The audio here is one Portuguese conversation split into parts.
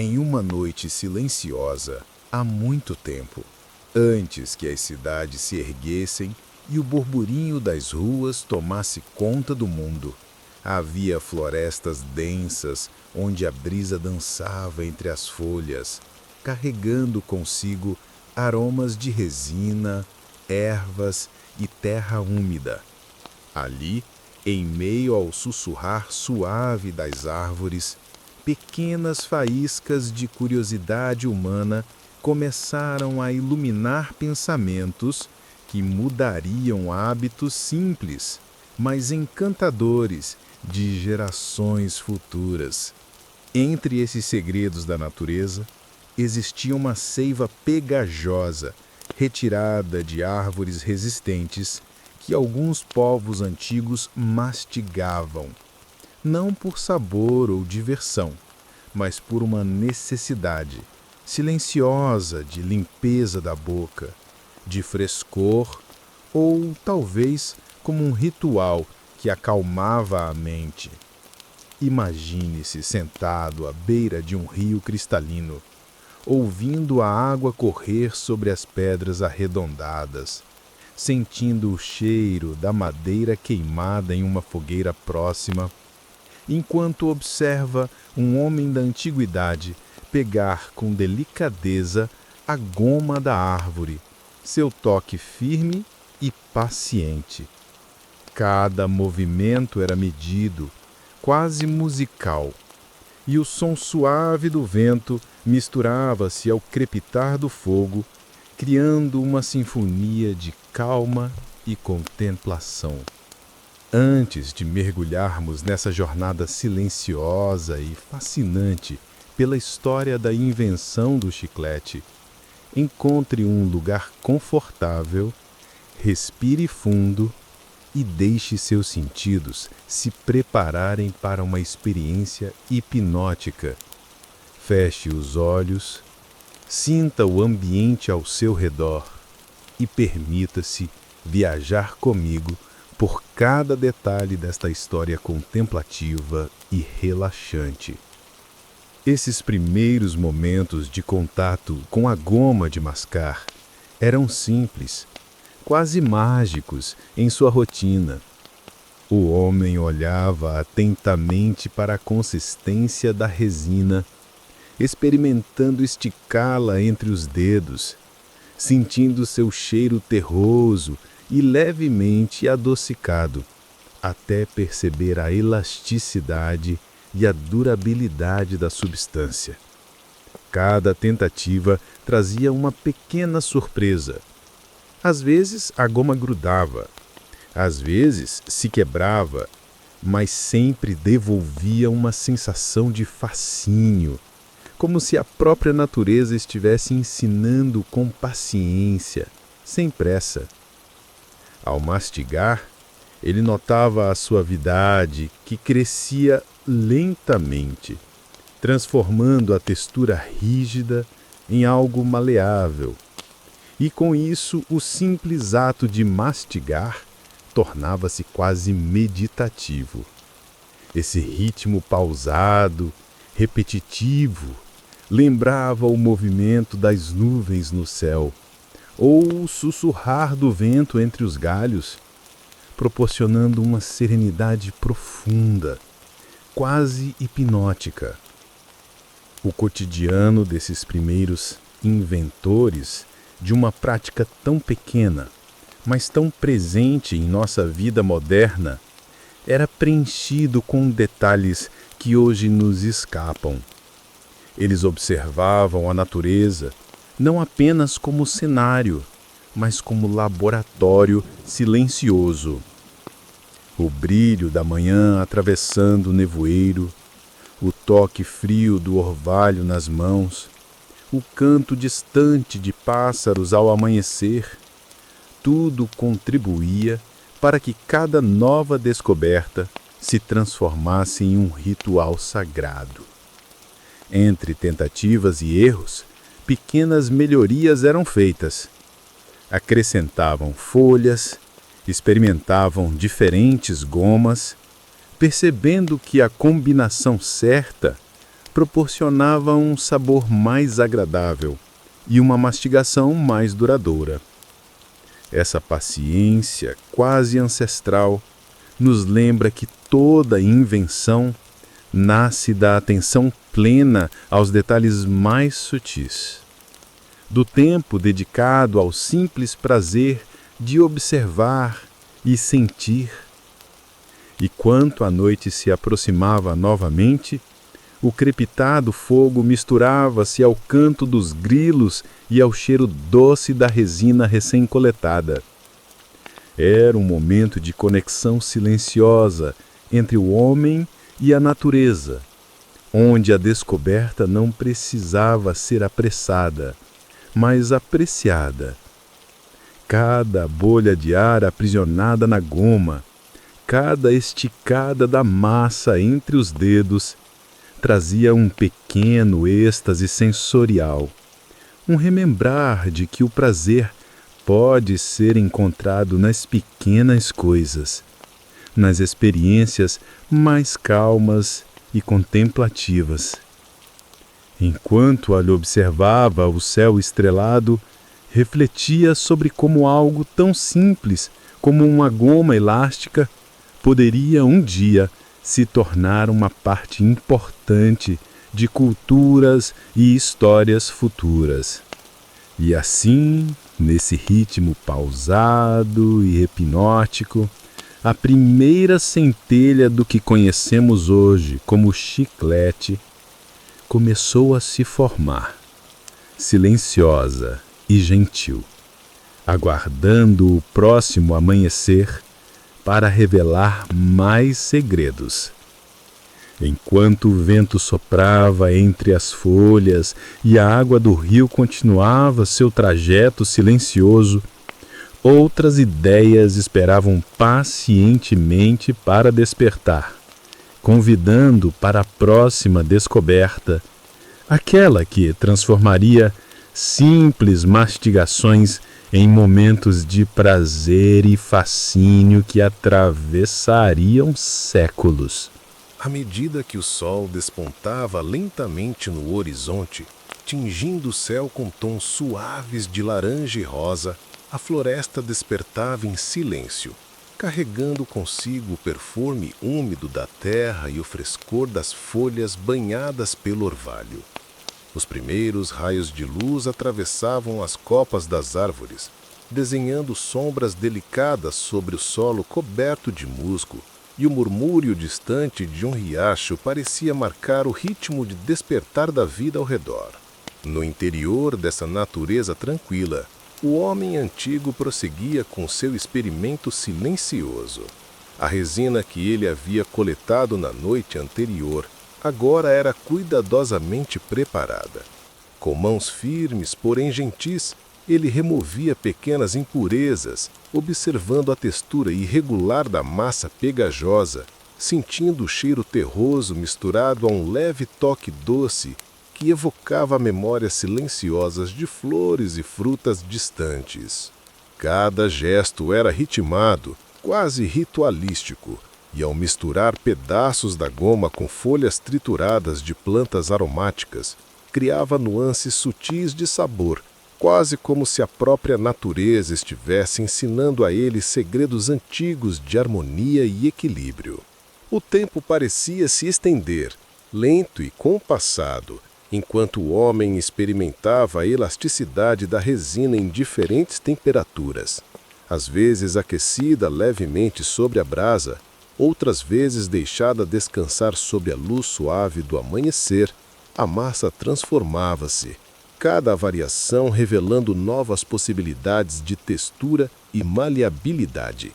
Em uma noite silenciosa, há muito tempo, antes que as cidades se erguessem e o burburinho das ruas tomasse conta do mundo, havia florestas densas onde a brisa dançava entre as folhas, carregando consigo aromas de resina, ervas e terra úmida. Ali, em meio ao sussurrar suave das árvores, pequenas faíscas de curiosidade humana começaram a iluminar pensamentos que mudariam hábitos simples, mas encantadores de gerações futuras. Entre esses segredos da natureza, existia uma seiva pegajosa, retirada de árvores resistentes, que alguns povos antigos mastigavam, não por sabor ou diversão, mas por uma necessidade silenciosa de limpeza da boca, de frescor ou talvez como um ritual que acalmava a mente. Imagine-se sentado à beira de um rio cristalino, ouvindo a água correr sobre as pedras arredondadas, sentindo o cheiro da madeira queimada em uma fogueira próxima, enquanto observa um homem da antiguidade pegar com delicadeza a goma da árvore, seu toque firme e paciente. Cada movimento era medido, quase musical, e o som suave do vento misturava-se ao crepitar do fogo, criando uma sinfonia de calma e contemplação. Antes de mergulharmos nessa jornada silenciosa e fascinante pela história da invenção do chiclete, encontre um lugar confortável, respire fundo e deixe seus sentidos se prepararem para uma experiência hipnótica. Feche os olhos, sinta o ambiente ao seu redor e permita-se viajar comigo por cada detalhe desta história contemplativa e relaxante. Esses primeiros momentos de contato com a goma de mascar eram simples, quase mágicos em sua rotina. O homem olhava atentamente para a consistência da resina, experimentando esticá-la entre os dedos, sentindo seu cheiro terroso e levemente adocicado, até perceber a elasticidade e a durabilidade da substância. Cada tentativa trazia uma pequena surpresa. Às vezes a goma grudava, às vezes se quebrava, mas sempre devolvia uma sensação de fascínio, como se a própria natureza estivesse ensinando com paciência, sem pressa. Ao mastigar, ele notava a suavidade que crescia lentamente, transformando a textura rígida em algo maleável. E com isso, o simples ato de mastigar tornava-se quase meditativo. Esse ritmo pausado, repetitivo, lembrava o movimento das nuvens no céu, ou o sussurrar do vento entre os galhos, proporcionando uma serenidade profunda, quase hipnótica. O cotidiano desses primeiros inventores de uma prática tão pequena, mas tão presente em nossa vida moderna, era preenchido com detalhes que hoje nos escapam. Eles observavam a natureza não apenas como cenário, mas como laboratório silencioso. O brilho da manhã atravessando o nevoeiro, o toque frio do orvalho nas mãos, o canto distante de pássaros ao amanhecer, tudo contribuía para que cada nova descoberta se transformasse em um ritual sagrado. Entre tentativas e erros, pequenas melhorias eram feitas. Acrescentavam folhas, experimentavam diferentes gomas, percebendo que a combinação certa proporcionava um sabor mais agradável e uma mastigação mais duradoura. Essa paciência quase ancestral nos lembra que toda invenção nasce da atenção plena aos detalhes mais sutis, do tempo dedicado ao simples prazer de observar e sentir. E quanto a noite se aproximava novamente, o crepitar do fogo misturava-se ao canto dos grilos e ao cheiro doce da resina recém-coletada. Era um momento de conexão silenciosa entre o homem e a natureza, onde a descoberta não precisava ser apressada, mas apreciada. Cada bolha de ar aprisionada na goma, cada esticada da massa entre os dedos, trazia um pequeno êxtase sensorial, um remembrar de que o prazer pode ser encontrado nas pequenas coisas, nas experiências mais calmas e contemplativas. Enquanto ele observava o céu estrelado, refletia sobre como algo tão simples como uma goma elástica poderia um dia se tornar uma parte importante de culturas e histórias futuras. E assim, nesse ritmo pausado e hipnótico, a primeira centelha do que conhecemos hoje como chiclete começou a se formar, silenciosa e gentil, aguardando o próximo amanhecer para revelar mais segredos. Enquanto o vento soprava entre as folhas e a água do rio continuava seu trajeto silencioso, outras ideias esperavam pacientemente para despertar, convidando para a próxima descoberta, aquela que transformaria simples mastigações em momentos de prazer e fascínio que atravessariam séculos. À medida que o sol despontava lentamente no horizonte, tingindo o céu com tons suaves de laranja e rosa, a floresta despertava em silêncio, carregando consigo o perfume úmido da terra e o frescor das folhas banhadas pelo orvalho. Os primeiros raios de luz atravessavam as copas das árvores, desenhando sombras delicadas sobre o solo coberto de musgo, e o murmúrio distante de um riacho parecia marcar o ritmo de despertar da vida ao redor. No interior dessa natureza tranquila, o homem antigo prosseguia com seu experimento silencioso. A resina que ele havia coletado na noite anterior agora era cuidadosamente preparada. Com mãos firmes, porém gentis, ele removia pequenas impurezas, observando a textura irregular da massa pegajosa, sentindo o cheiro terroso misturado a um leve toque doce que evocava memórias silenciosas de flores e frutas distantes. Cada gesto era ritmado, quase ritualístico, e ao misturar pedaços da goma com folhas trituradas de plantas aromáticas, criava nuances sutis de sabor, quase como se a própria natureza estivesse ensinando a ele segredos antigos de harmonia e equilíbrio. O tempo parecia se estender, lento e compassado, enquanto o homem experimentava a elasticidade da resina em diferentes temperaturas, às vezes aquecida levemente sobre a brasa, outras vezes deixada descansar sob a luz suave do amanhecer. A massa transformava-se, cada variação revelando novas possibilidades de textura e maleabilidade.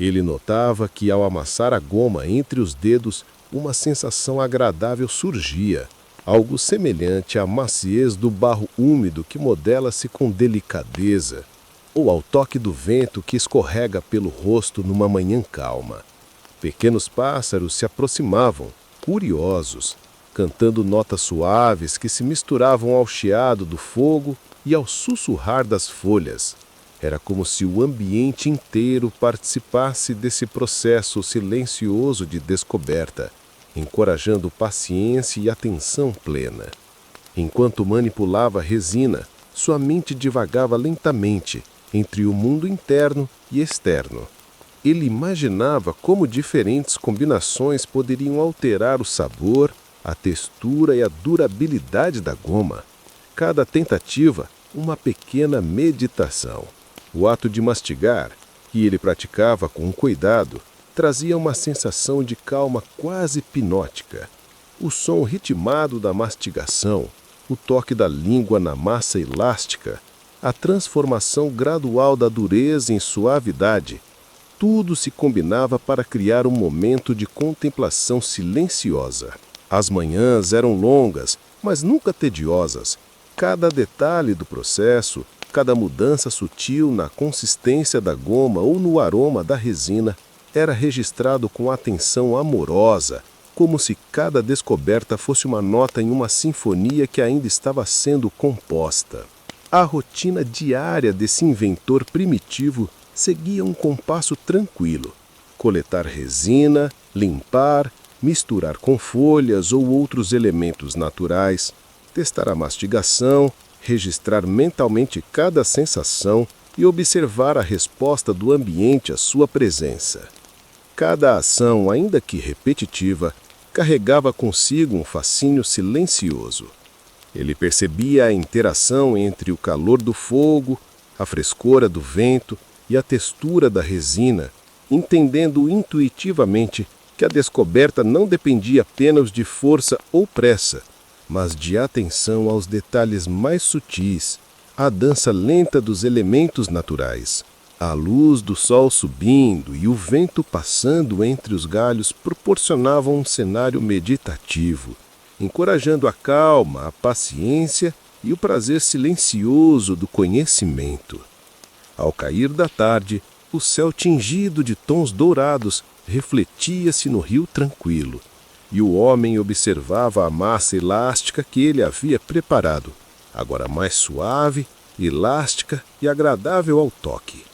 Ele notava que ao amassar a goma entre os dedos, uma sensação agradável surgia, algo semelhante à maciez do barro úmido que modela-se com delicadeza, ou ao toque do vento que escorrega pelo rosto numa manhã calma. Pequenos pássaros se aproximavam, curiosos, cantando notas suaves que se misturavam ao chiado do fogo e ao sussurrar das folhas. Era como se o ambiente inteiro participasse desse processo silencioso de descoberta, encorajando paciência e atenção plena. Enquanto manipulava a resina, sua mente divagava lentamente entre o mundo interno e externo. Ele imaginava como diferentes combinações poderiam alterar o sabor, a textura e a durabilidade da goma. Cada tentativa, uma pequena meditação. O ato de mastigar, que ele praticava com cuidado, trazia uma sensação de calma quase hipnótica. O som ritmado da mastigação, o toque da língua na massa elástica, a transformação gradual da dureza em suavidade, tudo se combinava para criar um momento de contemplação silenciosa. As manhãs eram longas, mas nunca tediosas. Cada detalhe do processo, cada mudança sutil na consistência da goma ou no aroma da resina, era registrado com atenção amorosa, como se cada descoberta fosse uma nota em uma sinfonia que ainda estava sendo composta. A rotina diária desse inventor primitivo seguia um compasso tranquilo: coletar resina, limpar, misturar com folhas ou outros elementos naturais, testar a mastigação, registrar mentalmente cada sensação e observar a resposta do ambiente à sua presença. Cada ação, ainda que repetitiva, carregava consigo um fascínio silencioso. Ele percebia a interação entre o calor do fogo, a frescora do vento e a textura da resina, entendendo intuitivamente que a descoberta não dependia apenas de força ou pressa, mas de atenção aos detalhes mais sutis, à dança lenta dos elementos naturais. A luz do sol subindo e o vento passando entre os galhos proporcionavam um cenário meditativo, encorajando a calma, a paciência e o prazer silencioso do conhecimento. Ao cair da tarde, o céu tingido de tons dourados refletia-se no rio tranquilo, e o homem observava a massa elástica que ele havia preparado, agora mais suave, elástica e agradável ao toque.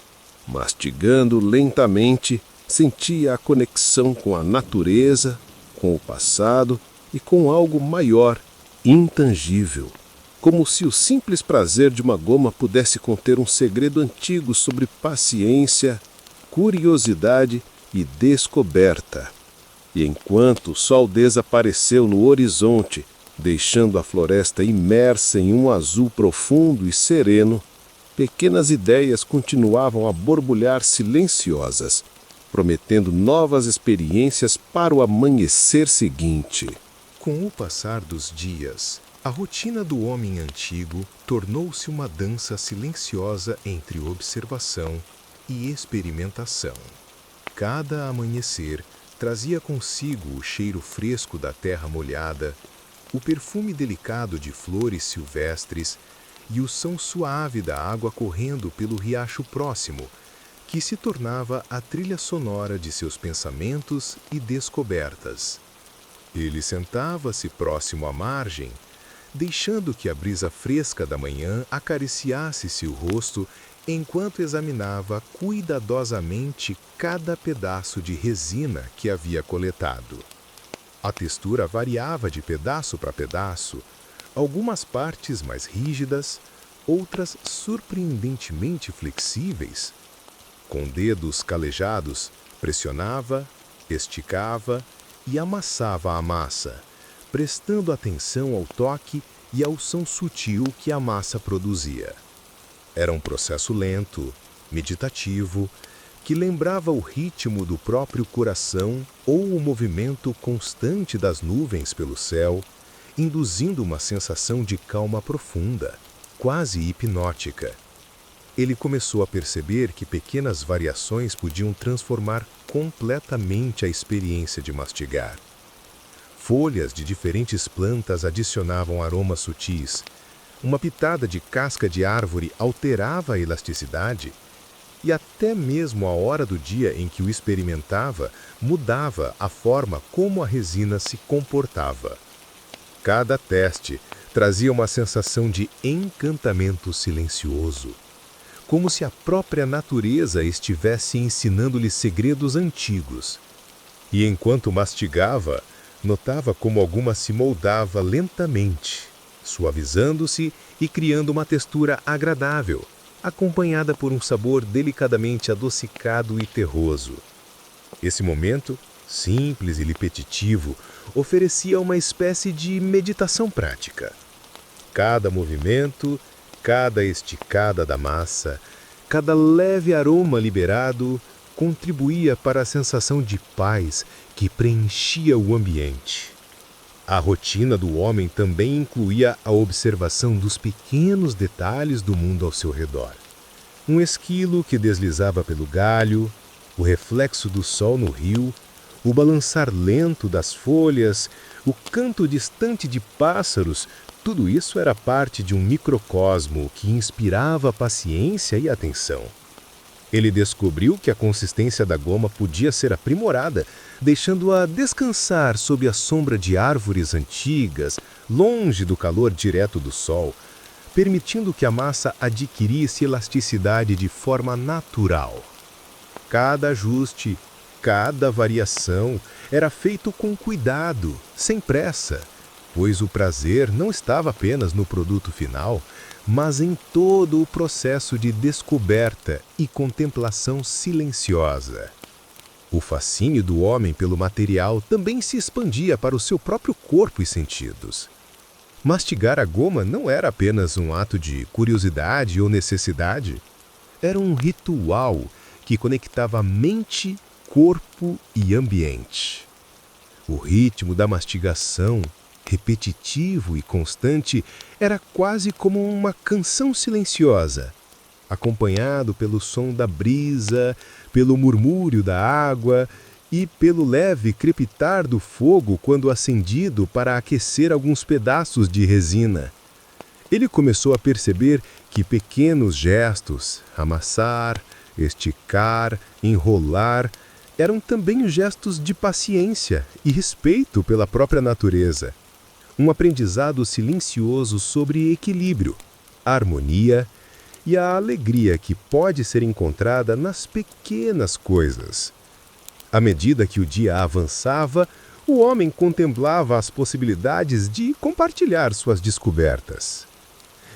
Mastigando lentamente, sentia a conexão com a natureza, com o passado e com algo maior, intangível, como se o simples prazer de uma goma pudesse conter um segredo antigo sobre paciência, curiosidade e descoberta. E enquanto o sol desapareceu no horizonte, deixando a floresta imersa em um azul profundo e sereno, pequenas ideias continuavam a borbulhar silenciosas, prometendo novas experiências para o amanhecer seguinte. Com o passar dos dias, a rotina do homem antigo tornou-se uma dança silenciosa entre observação e experimentação. Cada amanhecer trazia consigo o cheiro fresco da terra molhada, o perfume delicado de flores silvestres e o som suave da água correndo pelo riacho próximo, que se tornava a trilha sonora de seus pensamentos e descobertas. Ele sentava-se próximo à margem, deixando que a brisa fresca da manhã acariciasse seu rosto enquanto examinava cuidadosamente cada pedaço de resina que havia coletado. A textura variava de pedaço para pedaço, algumas partes mais rígidas, outras surpreendentemente flexíveis. Com dedos calejados, pressionava, esticava e amassava a massa, prestando atenção ao toque e ao som sutil que a massa produzia. Era um processo lento, meditativo, que lembrava o ritmo do próprio coração ou o movimento constante das nuvens pelo céu, induzindo uma sensação de calma profunda, quase hipnótica. Ele começou a perceber que pequenas variações podiam transformar completamente a experiência de mastigar. Folhas de diferentes plantas adicionavam aromas sutis. Uma pitada de casca de árvore alterava a elasticidade, e até mesmo a hora do dia em que o experimentava mudava a forma como a resina se comportava. Cada teste trazia uma sensação de encantamento silencioso, como se a própria natureza estivesse ensinando-lhe segredos antigos. E enquanto mastigava, notava como alguma se moldava lentamente, suavizando-se e criando uma textura agradável, acompanhada por um sabor delicadamente adocicado e terroso. Esse momento, simples e repetitivo, oferecia uma espécie de meditação prática. Cada movimento, cada esticada da massa, cada leve aroma liberado contribuía para a sensação de paz que preenchia o ambiente. A rotina do homem também incluía a observação dos pequenos detalhes do mundo ao seu redor. Um esquilo que deslizava pelo galho, o reflexo do sol no rio, o balançar lento das folhas, o canto distante de pássaros, tudo isso era parte de um microcosmo que inspirava paciência e atenção. Ele descobriu que a consistência da goma podia ser aprimorada, deixando-a descansar sob a sombra de árvores antigas, longe do calor direto do sol, permitindo que a massa adquirisse elasticidade de forma natural. Cada ajuste, cada variação era feito com cuidado, sem pressa, pois o prazer não estava apenas no produto final, mas em todo o processo de descoberta e contemplação silenciosa. O fascínio do homem pelo material também se expandia para o seu próprio corpo e sentidos. Mastigar a goma não era apenas um ato de curiosidade ou necessidade. Era um ritual que conectava mente, corpo e ambiente. O ritmo da mastigação, repetitivo e constante, era quase como uma canção silenciosa, acompanhado pelo som da brisa, pelo murmúrio da água e pelo leve crepitar do fogo quando acendido para aquecer alguns pedaços de resina. Ele começou a perceber que pequenos gestos, amassar, esticar, enrolar, eram também gestos de paciência e respeito pela própria natureza. Um aprendizado silencioso sobre equilíbrio, harmonia e a alegria que pode ser encontrada nas pequenas coisas. À medida que o dia avançava, o homem contemplava as possibilidades de compartilhar suas descobertas.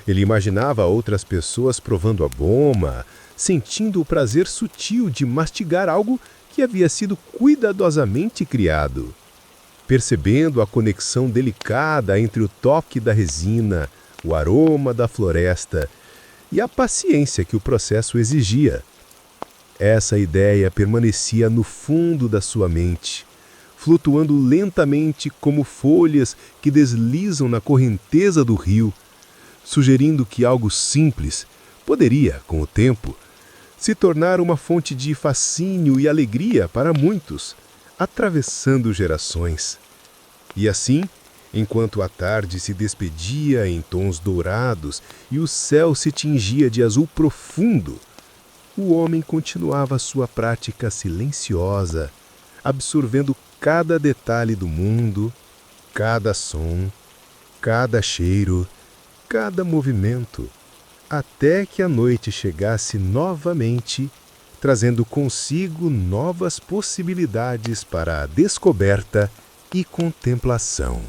Ele imaginava outras pessoas provando a goma, sentindo o prazer sutil de mastigar algo que havia sido cuidadosamente criado. Percebendo a conexão delicada entre o toque da resina, o aroma da floresta e a paciência que o processo exigia. Essa ideia permanecia no fundo da sua mente, flutuando lentamente como folhas que deslizam na correnteza do rio, sugerindo que algo simples poderia, com o tempo, se tornar uma fonte de fascínio e alegria para muitos, atravessando gerações. E assim, enquanto a tarde se despedia em tons dourados e o céu se tingia de azul profundo, o homem continuava sua prática silenciosa, absorvendo cada detalhe do mundo, cada som, cada cheiro, cada movimento, até que a noite chegasse novamente, trazendo consigo novas possibilidades para a descoberta e contemplação.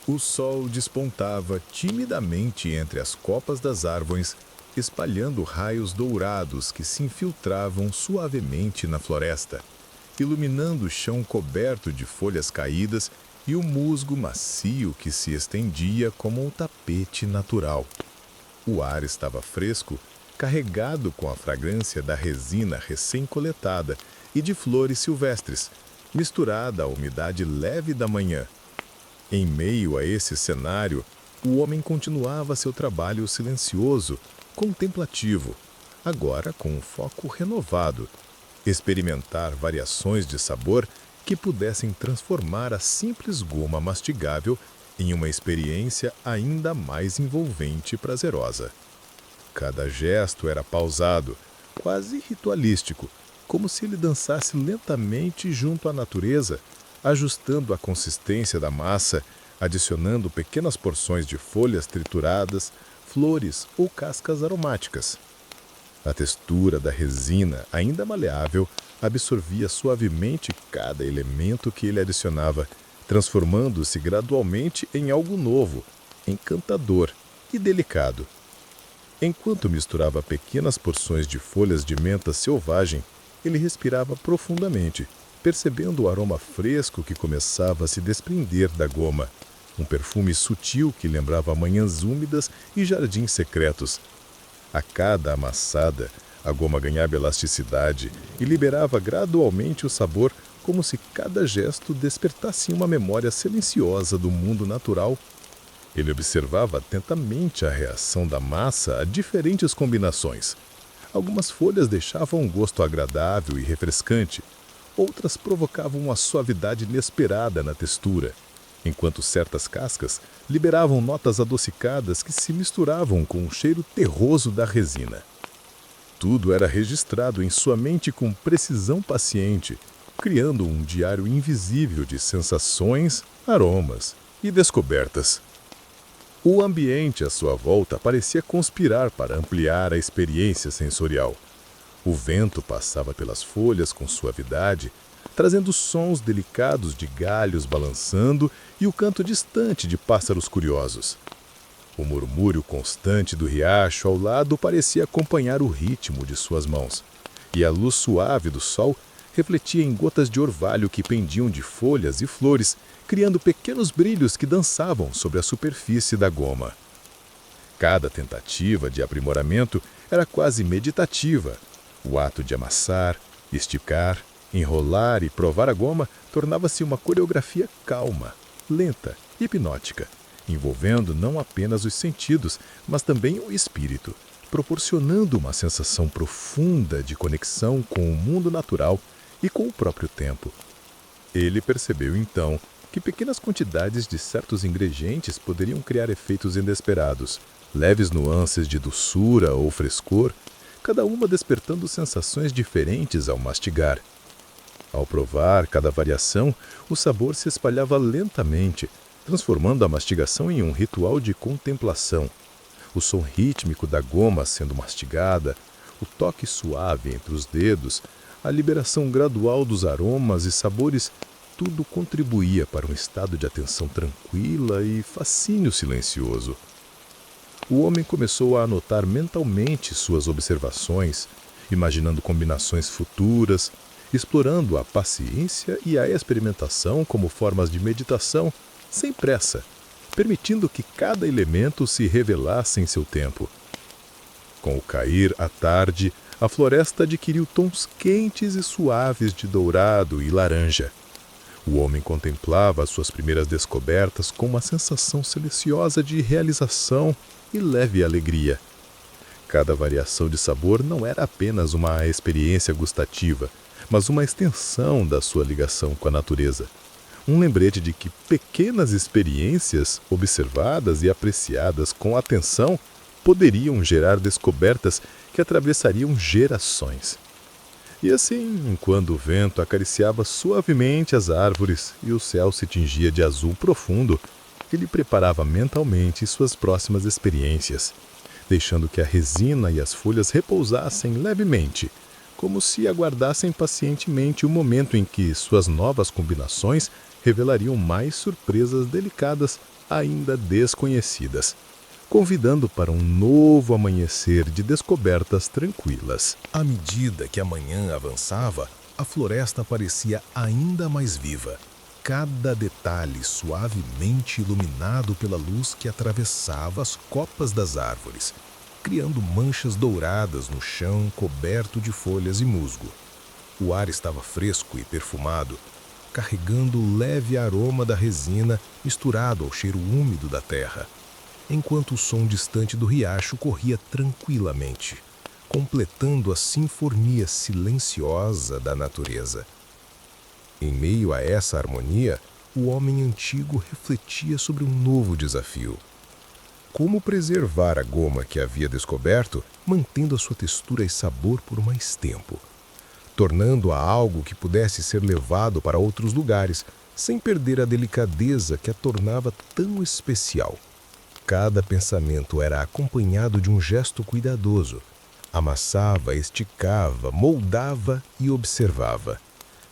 O sol despontava timidamente entre as copas das árvores, espalhando raios dourados que se infiltravam suavemente na floresta, iluminando o chão coberto de folhas caídas e o musgo macio que se estendia como um tapete natural. O ar estava fresco, carregado com a fragrância da resina recém-coletada e de flores silvestres, misturada à umidade leve da manhã. Em meio a esse cenário, o homem continuava seu trabalho silencioso, contemplativo, agora com um foco renovado, experimentar variações de sabor que pudessem transformar a simples goma mastigável em uma experiência ainda mais envolvente e prazerosa. Cada gesto era pausado, quase ritualístico, como se ele dançasse lentamente junto à natureza, ajustando a consistência da massa, adicionando pequenas porções de folhas trituradas, flores ou cascas aromáticas. A textura da resina, ainda maleável, absorvia suavemente cada elemento que ele adicionava, transformando-se gradualmente em algo novo, encantador e delicado. Enquanto misturava pequenas porções de folhas de menta selvagem, ele respirava profundamente, percebendo o aroma fresco que começava a se desprender da goma. Um perfume sutil que lembrava manhãs úmidas e jardins secretos. A cada amassada, a goma ganhava elasticidade e liberava gradualmente o sabor, como se cada gesto despertasse uma memória silenciosa do mundo natural. Ele observava atentamente a reação da massa a diferentes combinações. Algumas folhas deixavam um gosto agradável e refrescante, outras provocavam uma suavidade inesperada na textura, enquanto certas cascas liberavam notas adocicadas que se misturavam com o cheiro terroso da resina. Tudo era registrado em sua mente com precisão paciente, criando um diário invisível de sensações, aromas e descobertas. O ambiente à sua volta parecia conspirar para ampliar a experiência sensorial. O vento passava pelas folhas com suavidade, trazendo sons delicados de galhos balançando e o canto distante de pássaros curiosos. O murmúrio constante do riacho ao lado parecia acompanhar o ritmo de suas mãos, e a luz suave do sol refletia em gotas de orvalho que pendiam de folhas e flores, criando pequenos brilhos que dançavam sobre a superfície da goma. Cada tentativa de aprimoramento era quase meditativa. O ato de amassar, esticar, enrolar e provar a goma tornava-se uma coreografia calma, lenta, hipnótica, envolvendo não apenas os sentidos, mas também o espírito, proporcionando uma sensação profunda de conexão com o mundo natural e com o próprio tempo. Ele percebeu então que pequenas quantidades de certos ingredientes poderiam criar efeitos inesperados, leves nuances de doçura ou frescor, cada uma despertando sensações diferentes ao mastigar. Ao provar cada variação, o sabor se espalhava lentamente, transformando a mastigação em um ritual de contemplação. O som rítmico da goma sendo mastigada, o toque suave entre os dedos, a liberação gradual dos aromas e sabores, tudo contribuía para um estado de atenção tranquila e fascínio silencioso. O homem começou a anotar mentalmente suas observações, imaginando combinações futuras, explorando a paciência e a experimentação como formas de meditação, sem pressa, permitindo que cada elemento se revelasse em seu tempo. Com o cair à tarde, a floresta adquiriu tons quentes e suaves de dourado e laranja. O homem contemplava as suas primeiras descobertas com uma sensação silenciosa de realização e leve alegria. Cada variação de sabor não era apenas uma experiência gustativa, mas uma extensão da sua ligação com a natureza. Um lembrete de que pequenas experiências, observadas e apreciadas com atenção, poderiam gerar descobertas que atravessariam gerações. E assim, enquanto o vento acariciava suavemente as árvores e o céu se tingia de azul profundo, ele preparava mentalmente suas próximas experiências, deixando que a resina e as folhas repousassem levemente, como se aguardassem pacientemente o momento em que suas novas combinações revelariam mais surpresas delicadas ainda desconhecidas, convidando para um novo amanhecer de descobertas tranquilas. À medida que a manhã avançava, a floresta parecia ainda mais viva, cada detalhe suavemente iluminado pela luz que atravessava as copas das árvores, criando manchas douradas no chão coberto de folhas e musgo. O ar estava fresco e perfumado, carregando o leve aroma da resina misturado ao cheiro úmido da terra, enquanto o som distante do riacho corria tranquilamente, completando a sinfonia silenciosa da natureza. Em meio a essa harmonia, o homem antigo refletia sobre um novo desafio. Como preservar a goma que havia descoberto, mantendo a sua textura e sabor por mais tempo, tornando-a algo que pudesse ser levado para outros lugares, sem perder a delicadeza que a tornava tão especial. Cada pensamento era acompanhado de um gesto cuidadoso. Amassava, esticava, moldava e observava,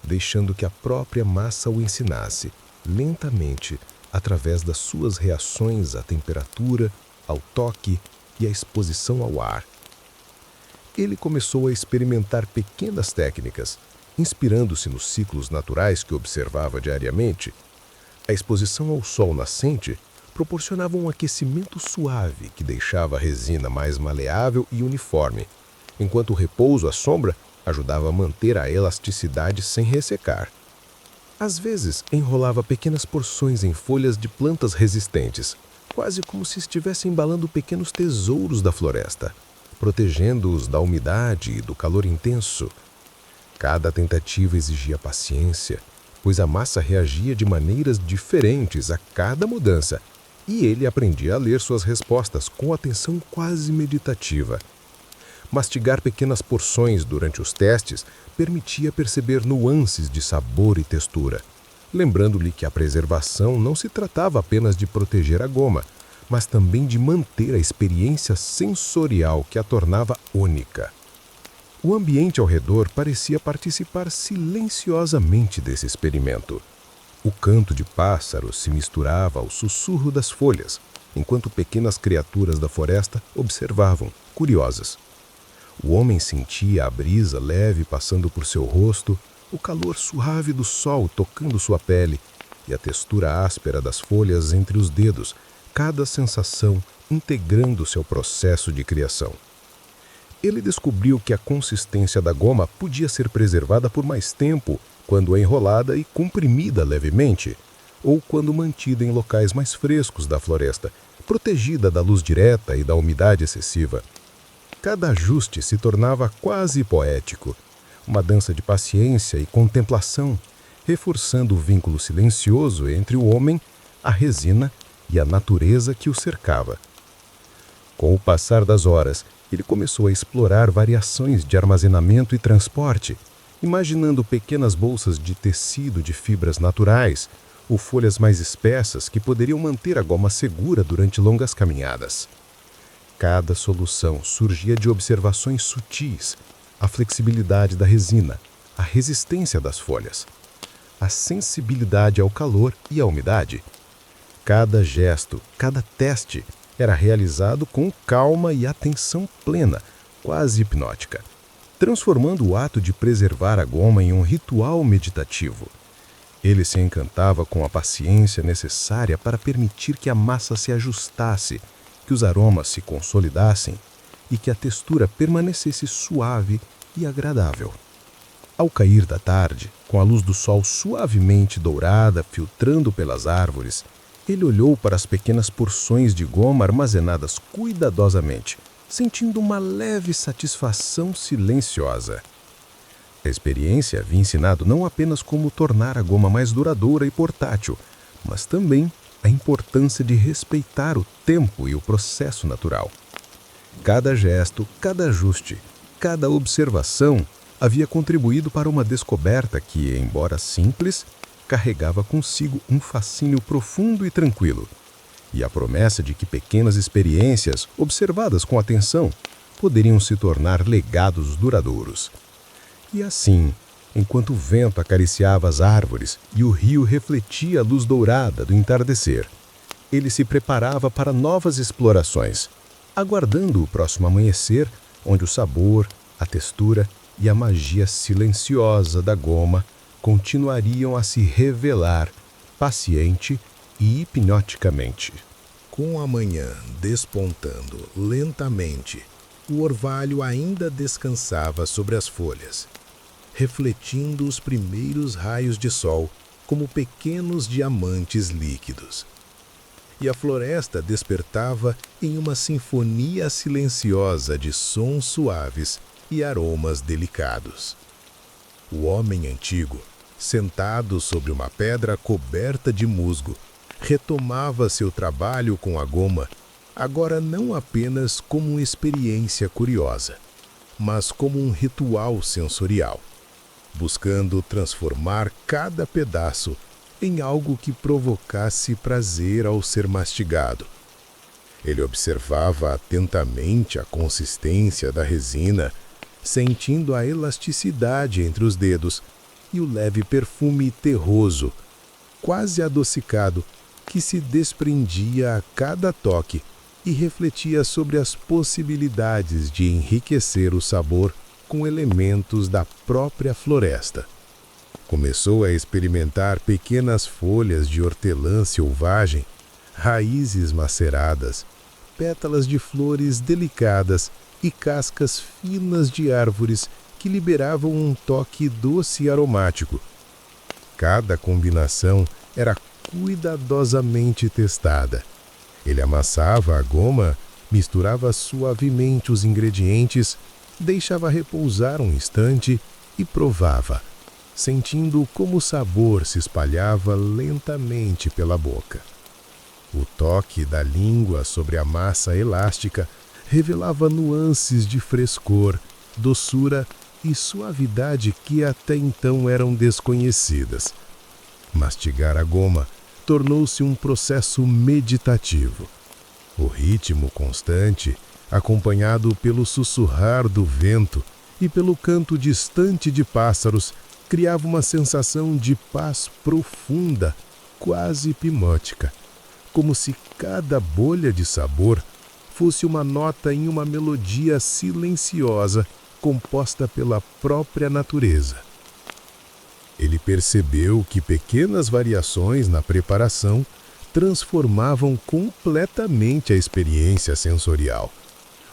deixando que a própria massa o ensinasse, lentamente, através das suas reações à temperatura, ao toque e à exposição ao ar. Ele começou a experimentar pequenas técnicas, inspirando-se nos ciclos naturais que observava diariamente. A exposição ao sol nascente proporcionava um aquecimento suave que deixava a resina mais maleável e uniforme, enquanto o repouso à sombra ajudava a manter a elasticidade sem ressecar. Às vezes, enrolava pequenas porções em folhas de plantas resistentes, quase como se estivesse embalando pequenos tesouros da floresta, protegendo-os da umidade e do calor intenso. Cada tentativa exigia paciência, pois a massa reagia de maneiras diferentes a cada mudança, e ele aprendia a ler suas respostas com atenção quase meditativa. Mastigar pequenas porções durante os testes permitia perceber nuances de sabor e textura, lembrando-lhe que a preservação não se tratava apenas de proteger a goma, mas também de manter a experiência sensorial que a tornava única. O ambiente ao redor parecia participar silenciosamente desse experimento. O canto de pássaros se misturava ao sussurro das folhas, enquanto pequenas criaturas da floresta observavam, curiosas. O homem sentia a brisa leve passando por seu rosto, o calor suave do sol tocando sua pele e a textura áspera das folhas entre os dedos, cada sensação integrando-se ao processo de criação. Ele descobriu que a consistência da goma podia ser preservada por mais tempo quando enrolada e comprimida levemente, ou quando mantida em locais mais frescos da floresta, protegida da luz direta e da umidade excessiva. Cada ajuste se tornava quase poético, uma dança de paciência e contemplação, reforçando o vínculo silencioso entre o homem, a resina e a natureza que o cercava. Com o passar das horas, ele começou a explorar variações de armazenamento e transporte, imaginando pequenas bolsas de tecido de fibras naturais ou folhas mais espessas que poderiam manter a goma segura durante longas caminhadas. Cada solução surgia de observações sutis, a flexibilidade da resina, a resistência das folhas, a sensibilidade ao calor e à umidade. Cada gesto, cada teste era realizado com calma e atenção plena, quase hipnótica, transformando o ato de preservar a goma em um ritual meditativo. Ele se encantava com a paciência necessária para permitir que a massa se ajustasse, que os aromas se consolidassem e que a textura permanecesse suave e agradável. Ao cair da tarde, com a luz do sol suavemente dourada filtrando pelas árvores, ele olhou para as pequenas porções de goma armazenadas cuidadosamente, sentindo uma leve satisfação silenciosa. A experiência havia ensinado não apenas como tornar a goma mais duradoura e portátil, mas também a importância de respeitar o tempo e o processo natural. Cada gesto, cada ajuste, cada observação havia contribuído para uma descoberta que, embora simples, carregava consigo um fascínio profundo e tranquilo, e a promessa de que pequenas experiências, observadas com atenção, poderiam se tornar legados duradouros. E assim, enquanto o vento acariciava as árvores e o rio refletia a luz dourada do entardecer, ele se preparava para novas explorações, aguardando o próximo amanhecer, onde o sabor, a textura e a magia silenciosa da goma continuariam a se revelar, paciente e hipnoticamente. Com a manhã despontando lentamente, o orvalho ainda descansava sobre as folhas, refletindo os primeiros raios de sol como pequenos diamantes líquidos. E a floresta despertava em uma sinfonia silenciosa de sons suaves e aromas delicados. O homem antigo, sentado sobre uma pedra coberta de musgo, retomava seu trabalho com a goma, agora não apenas como uma experiência curiosa, mas como um ritual sensorial, buscando transformar cada pedaço em algo que provocasse prazer ao ser mastigado. Ele observava atentamente a consistência da resina, sentindo a elasticidade entre os dedos e o leve perfume terroso, quase adocicado que se desprendia a cada toque e refletia sobre as possibilidades de enriquecer o sabor com elementos da própria floresta. Começou a experimentar pequenas folhas de hortelã selvagem, raízes maceradas, pétalas de flores delicadas e cascas finas de árvores que liberavam um toque doce e aromático. Cada combinação era cuidadosamente testada. Ele amassava a goma, misturava suavemente os ingredientes, deixava repousar um instante e provava, sentindo como o sabor se espalhava lentamente pela boca. O toque da língua sobre a massa elástica revelava nuances de frescor, doçura e suavidade que até então eram desconhecidas. Mastigar a goma tornou-se um processo meditativo. O ritmo constante, acompanhado pelo sussurrar do vento e pelo canto distante de pássaros, criava uma sensação de paz profunda, quase hipnótica, como se cada bolha de sabor fosse uma nota em uma melodia silenciosa composta pela própria natureza. Ele percebeu que pequenas variações na preparação transformavam completamente a experiência sensorial.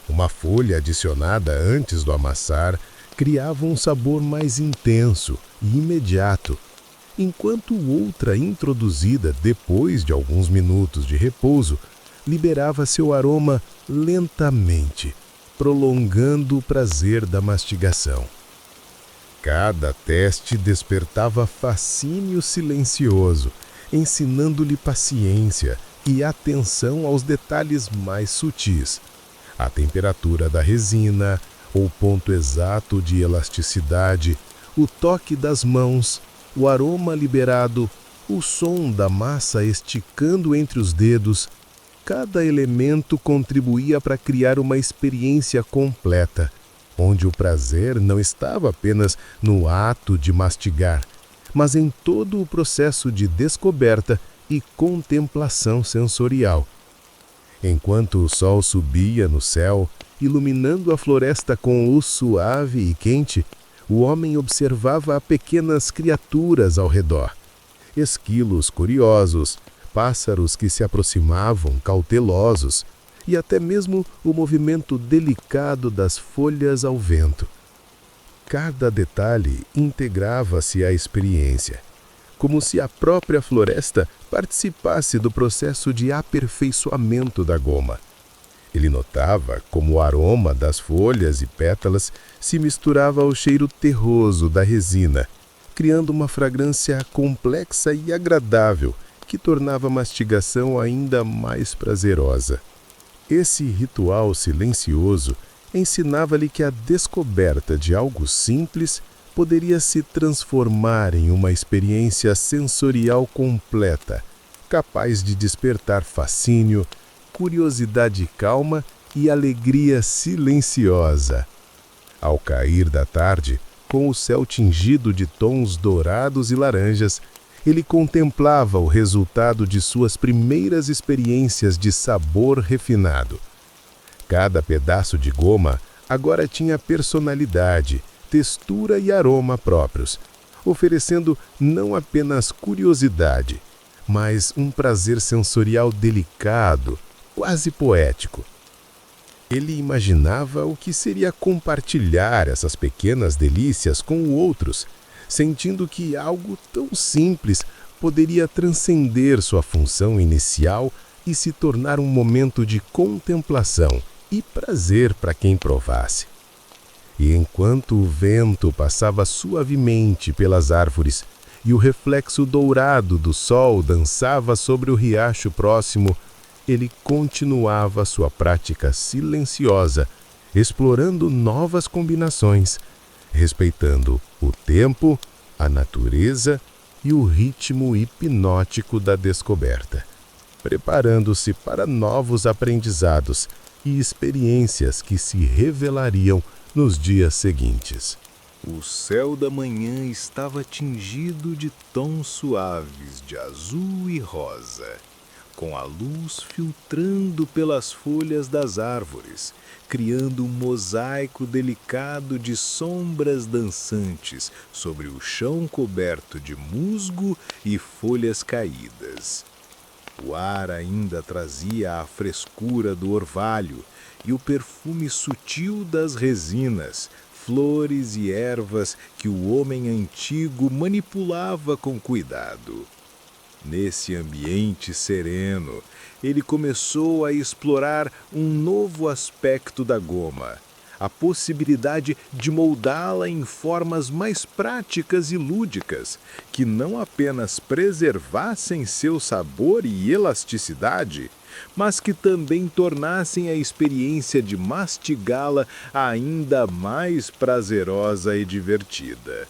Uma folha adicionada antes do amassar criava um sabor mais intenso e imediato, enquanto outra introduzida depois de alguns minutos de repouso liberava seu aroma lentamente, prolongando o prazer da mastigação. Cada teste despertava fascínio silencioso, ensinando-lhe paciência e atenção aos detalhes mais sutis. A temperatura da resina, o ponto exato de elasticidade, o toque das mãos, o aroma liberado, o som da massa esticando entre os dedos. Cada elemento contribuía para criar uma experiência completa, onde o prazer não estava apenas no ato de mastigar, mas em todo o processo de descoberta e contemplação sensorial. Enquanto o sol subia no céu, iluminando a floresta com luz suave e quente, o homem observava pequenas criaturas ao redor. Esquilos curiosos, pássaros que se aproximavam cautelosos, e até mesmo o movimento delicado das folhas ao vento. Cada detalhe integrava-se à experiência, como se a própria floresta participasse do processo de aperfeiçoamento da goma. Ele notava como o aroma das folhas e pétalas se misturava ao cheiro terroso da resina, criando uma fragrância complexa e agradável que tornava a mastigação ainda mais prazerosa. Esse ritual silencioso ensinava-lhe que a descoberta de algo simples poderia se transformar em uma experiência sensorial completa, capaz de despertar fascínio, curiosidade calma e alegria silenciosa. Ao cair da tarde, com o céu tingido de tons dourados e laranjas, ele contemplava o resultado de suas primeiras experiências de sabor refinado. Cada pedaço de goma agora tinha personalidade, textura e aroma próprios, oferecendo não apenas curiosidade, mas um prazer sensorial delicado, quase poético. Ele imaginava o que seria compartilhar essas pequenas delícias com outros, sentindo que algo tão simples poderia transcender sua função inicial e se tornar um momento de contemplação e prazer para quem provasse. E enquanto o vento passava suavemente pelas árvores e o reflexo dourado do sol dançava sobre o riacho próximo, ele continuava sua prática silenciosa, explorando novas combinações, respeitando o tempo, a natureza e o ritmo hipnótico da descoberta, preparando-se para novos aprendizados e experiências que se revelariam nos dias seguintes. O céu da manhã estava tingido de tons suaves de azul e rosa, com a luz filtrando pelas folhas das árvores, criando um mosaico delicado de sombras dançantes sobre o chão coberto de musgo e folhas caídas. O ar ainda trazia a frescura do orvalho e o perfume sutil das resinas, flores e ervas que o homem antigo manipulava com cuidado. Nesse ambiente sereno, ele começou a explorar um novo aspecto da goma, a possibilidade de moldá-la em formas mais práticas e lúdicas, que não apenas preservassem seu sabor e elasticidade, mas que também tornassem a experiência de mastigá-la ainda mais prazerosa e divertida.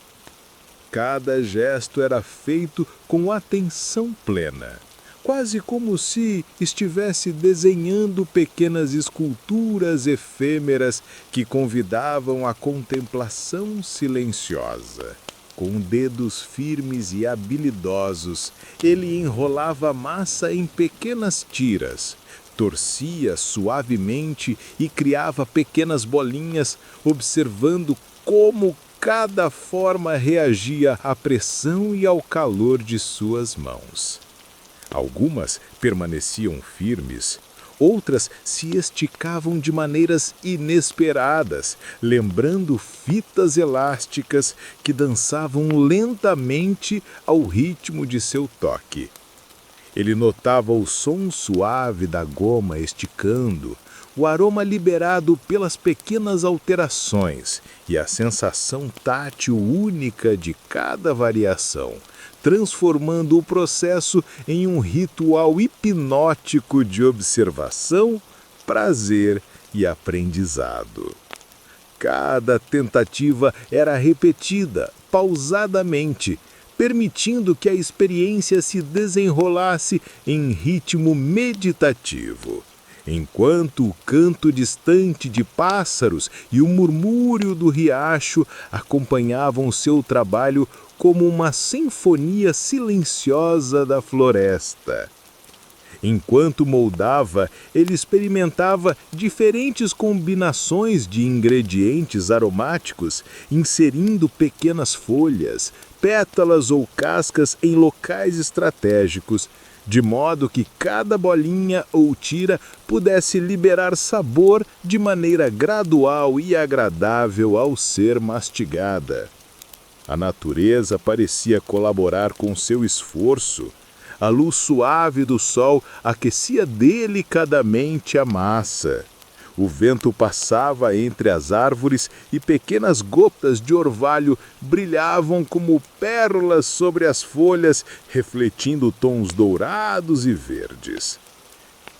Cada gesto era feito com atenção plena, quase como se estivesse desenhando pequenas esculturas efêmeras que convidavam à contemplação silenciosa. Com dedos firmes e habilidosos, ele enrolava a massa em pequenas tiras, torcia suavemente e criava pequenas bolinhas, observando como cada forma reagia à pressão e ao calor de suas mãos. Algumas permaneciam firmes, outras se esticavam de maneiras inesperadas, lembrando fitas elásticas que dançavam lentamente ao ritmo de seu toque. Ele notava o som suave da goma esticando, o aroma liberado pelas pequenas alterações e a sensação tátil única de cada variação, transformando o processo em um ritual hipnótico de observação, prazer e aprendizado. Cada tentativa era repetida, pausadamente, permitindo que a experiência se desenrolasse em ritmo meditativo, enquanto o canto distante de pássaros e o murmúrio do riacho acompanhavam seu trabalho como uma sinfonia silenciosa da floresta. Enquanto moldava, ele experimentava diferentes combinações de ingredientes aromáticos, inserindo pequenas folhas, pétalas ou cascas em locais estratégicos, de modo que cada bolinha ou tira pudesse liberar sabor de maneira gradual e agradável ao ser mastigada. A natureza parecia colaborar com seu esforço. A luz suave do sol aquecia delicadamente a massa. O vento passava entre as árvores e pequenas gotas de orvalho brilhavam como pérolas sobre as folhas, refletindo tons dourados e verdes.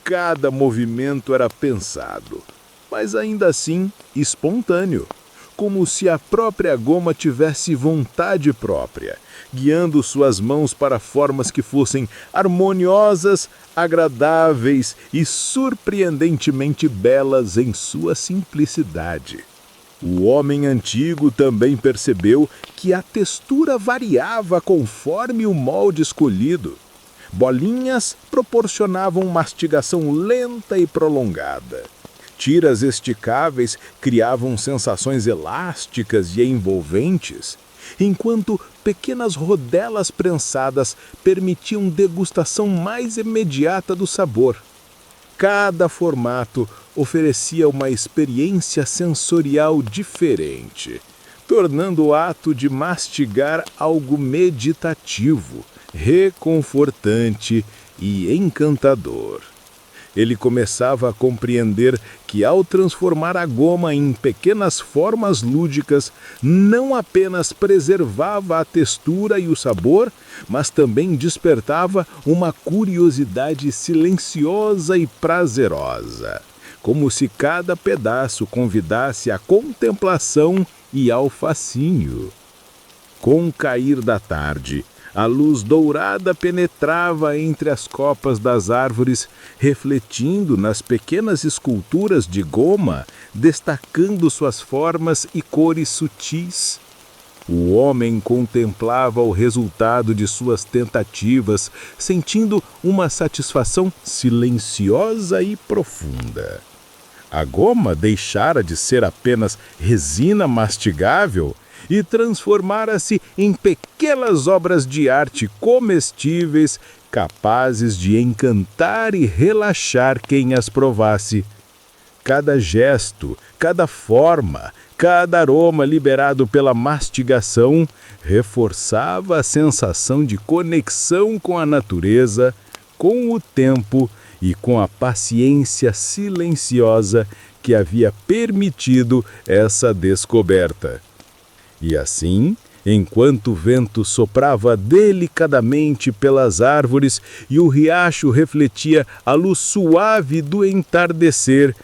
Cada movimento era pensado, mas ainda assim espontâneo, como se a própria goma tivesse vontade própria, guiando suas mãos para formas que fossem harmoniosas, agradáveis e surpreendentemente belas em sua simplicidade. O homem antigo também percebeu que a textura variava conforme o molde escolhido. Bolinhas proporcionavam mastigação lenta e prolongada. Tiras esticáveis criavam sensações elásticas e envolventes, enquanto pequenas rodelas prensadas permitiam degustação mais imediata do sabor. Cada formato oferecia uma experiência sensorial diferente, tornando o ato de mastigar algo meditativo, reconfortante e encantador. Ele começava a compreender que, ao transformar a goma em pequenas formas lúdicas, não apenas preservava a textura e o sabor, mas também despertava uma curiosidade silenciosa e prazerosa, como se cada pedaço convidasse à contemplação e ao fascínio. Com o cair da tarde, a luz dourada penetrava entre as copas das árvores, refletindo nas pequenas esculturas de goma, destacando suas formas e cores sutis. O homem contemplava o resultado de suas tentativas, sentindo uma satisfação silenciosa e profunda. A goma deixara de ser apenas resina mastigável e transformara-se em pequenas obras de arte comestíveis, capazes de encantar e relaxar quem as provasse. Cada gesto, cada forma, cada aroma liberado pela mastigação reforçava a sensação de conexão com a natureza, com o tempo e com a paciência silenciosa que havia permitido essa descoberta. E assim, enquanto o vento soprava delicadamente pelas árvores e o riacho refletia a luz suave do entardecer,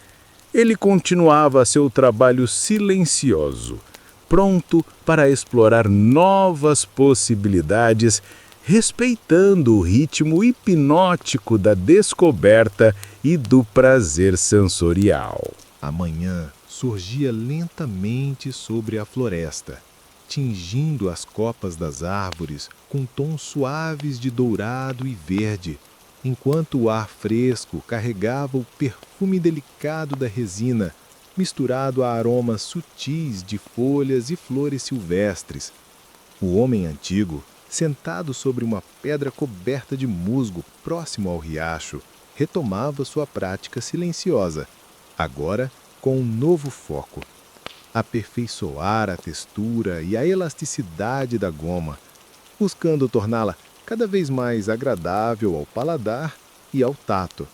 ele continuava seu trabalho silencioso, pronto para explorar novas possibilidades, respeitando o ritmo hipnótico da descoberta e do prazer sensorial. A manhã surgia lentamente sobre a floresta, tingindo as copas das árvores com tons suaves de dourado e verde, enquanto o ar fresco carregava o perfume delicado da resina, misturado a aromas sutis de folhas e flores silvestres. O homem antigo, sentado sobre uma pedra coberta de musgo próximo ao riacho, retomava sua prática silenciosa, agora com um novo foco: aperfeiçoar a textura e a elasticidade da goma, buscando torná-la cada vez mais agradável ao paladar e ao tato.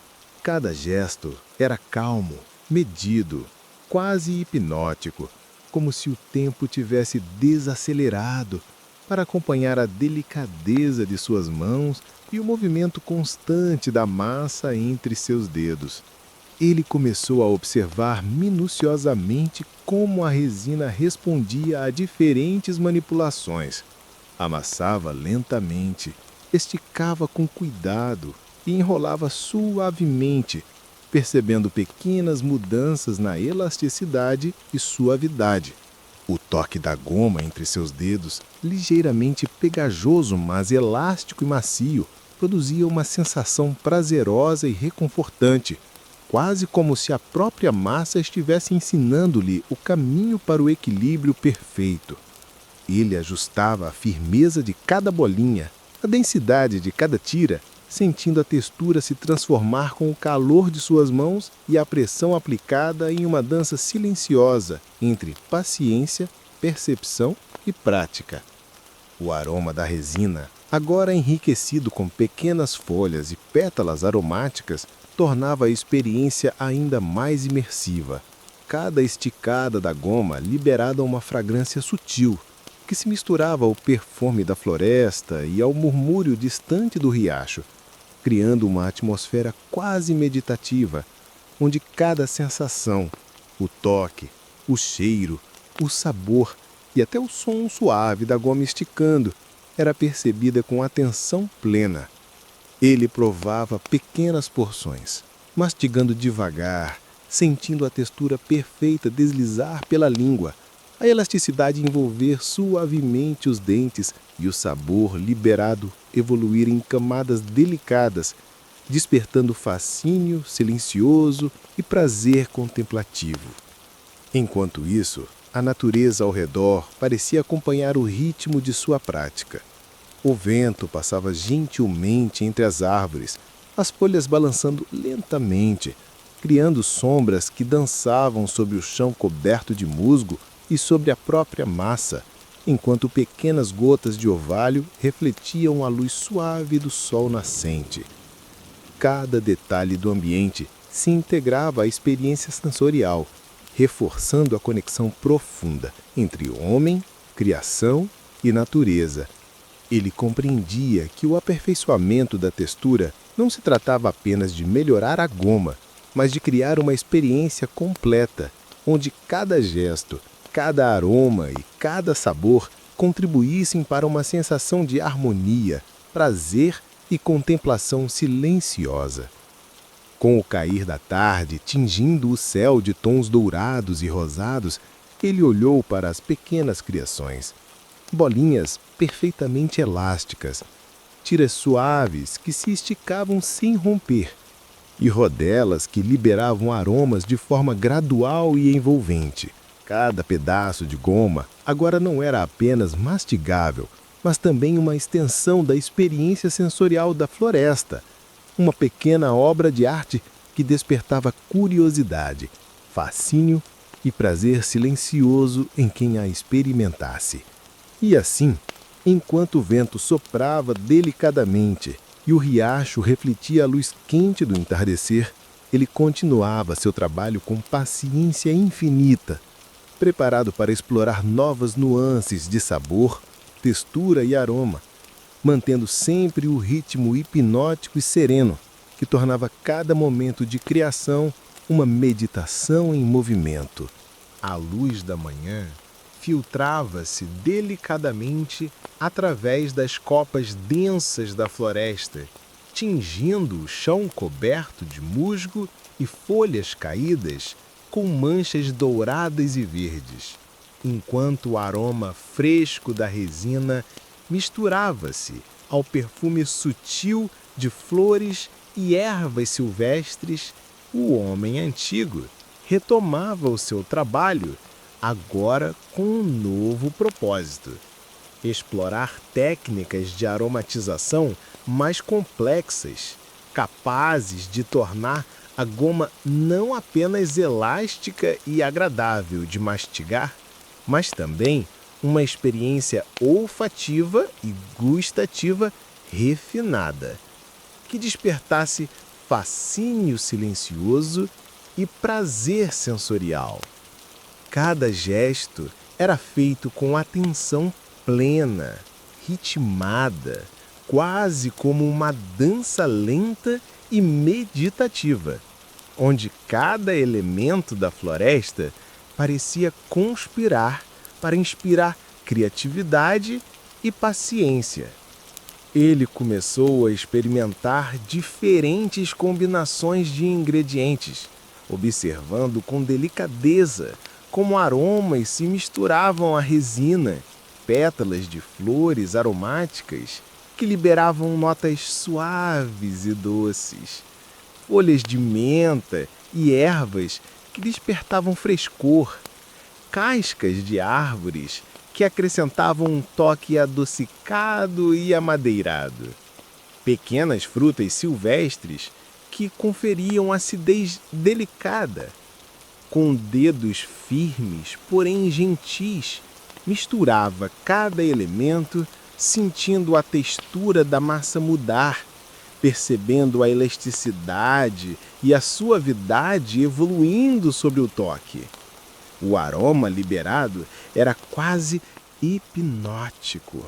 Cada gesto era calmo, medido, quase hipnótico, como se o tempo tivesse desacelerado para acompanhar a delicadeza de suas mãos e o movimento constante da massa entre seus dedos. Ele começou a observar minuciosamente como a resina respondia a diferentes manipulações. Amassava lentamente, esticava com cuidado e enrolava suavemente, percebendo pequenas mudanças na elasticidade e suavidade. O toque da goma entre seus dedos, ligeiramente pegajoso, mas elástico e macio, produzia uma sensação prazerosa e reconfortante, quase como se a própria massa estivesse ensinando-lhe o caminho para o equilíbrio perfeito. Ele ajustava a firmeza de cada bolinha, a densidade de cada tira, sentindo a textura se transformar com o calor de suas mãos e a pressão aplicada em uma dança silenciosa entre paciência, percepção e prática. O aroma da resina, agora enriquecido com pequenas folhas e pétalas aromáticas, tornava a experiência ainda mais imersiva. Cada esticada da goma liberava uma fragrância sutil, que se misturava ao perfume da floresta e ao murmúrio distante do riacho, criando uma atmosfera quase meditativa, onde cada sensação, o toque, o cheiro, o sabor e até o som suave da goma esticando era percebida com atenção plena. Ele provava pequenas porções, mastigando devagar, sentindo a textura perfeita deslizar pela língua, a elasticidade envolver suavemente os dentes e o sabor liberado evoluir em camadas delicadas, despertando fascínio silencioso e prazer contemplativo. Enquanto isso, a natureza ao redor parecia acompanhar o ritmo de sua prática. O vento passava gentilmente entre as árvores, as folhas balançando lentamente, criando sombras que dançavam sobre o chão coberto de musgo e sobre a própria massa, enquanto pequenas gotas de orvalho refletiam a luz suave do sol nascente. Cada detalhe do ambiente se integrava à experiência sensorial, reforçando a conexão profunda entre homem, criação e natureza. Ele compreendia que o aperfeiçoamento da textura não se tratava apenas de melhorar a goma, mas de criar uma experiência completa, onde cada gesto, cada aroma e cada sabor contribuíssem para uma sensação de harmonia, prazer e contemplação silenciosa. Com o cair da tarde tingindo o céu de tons dourados e rosados, ele olhou para as pequenas criações. bolinhas perfeitamente elásticas, tiras suaves que se esticavam sem romper, e rodelas que liberavam aromas de forma gradual e envolvente. Cada pedaço de goma agora não era apenas mastigável, mas também uma extensão da experiência sensorial da floresta, uma pequena obra de arte que despertava curiosidade, fascínio e prazer silencioso em quem a experimentasse. E assim, enquanto o vento soprava delicadamente e o riacho refletia a luz quente do entardecer, ele continuava seu trabalho com paciência infinita, preparado para explorar novas nuances de sabor, textura e aroma, mantendo sempre o ritmo hipnótico e sereno que tornava cada momento de criação uma meditação em movimento. A luz da manhã filtrava-se delicadamente através das copas densas da floresta, tingindo o chão coberto de musgo e folhas caídas com manchas douradas e verdes, enquanto o aroma fresco da resina misturava-se ao perfume sutil de flores e ervas silvestres. O homem antigo retomava o seu trabalho, agora com um novo propósito: explorar técnicas de aromatização mais complexas, capazes de tornar a goma não apenas elástica e agradável de mastigar, mas também uma experiência olfativa e gustativa refinada, que despertasse fascínio silencioso e prazer sensorial. Cada gesto era feito com atenção plena, ritmada, quase como uma dança lenta e meditativa, onde cada elemento da floresta parecia conspirar para inspirar criatividade e paciência. Ele começou a experimentar diferentes combinações de ingredientes, observando com delicadeza como aromas se misturavam à resina, pétalas de flores aromáticas que liberavam notas suaves e doces, folhas de menta e ervas que despertavam frescor, cascas de árvores que acrescentavam um toque adocicado e amadeirado, pequenas frutas silvestres que conferiam acidez delicada. Com dedos firmes, porém gentis, misturava cada elemento, sentindo a textura da massa mudar, percebendo a elasticidade e a suavidade evoluindo sobre o toque. O aroma liberado era quase hipnótico.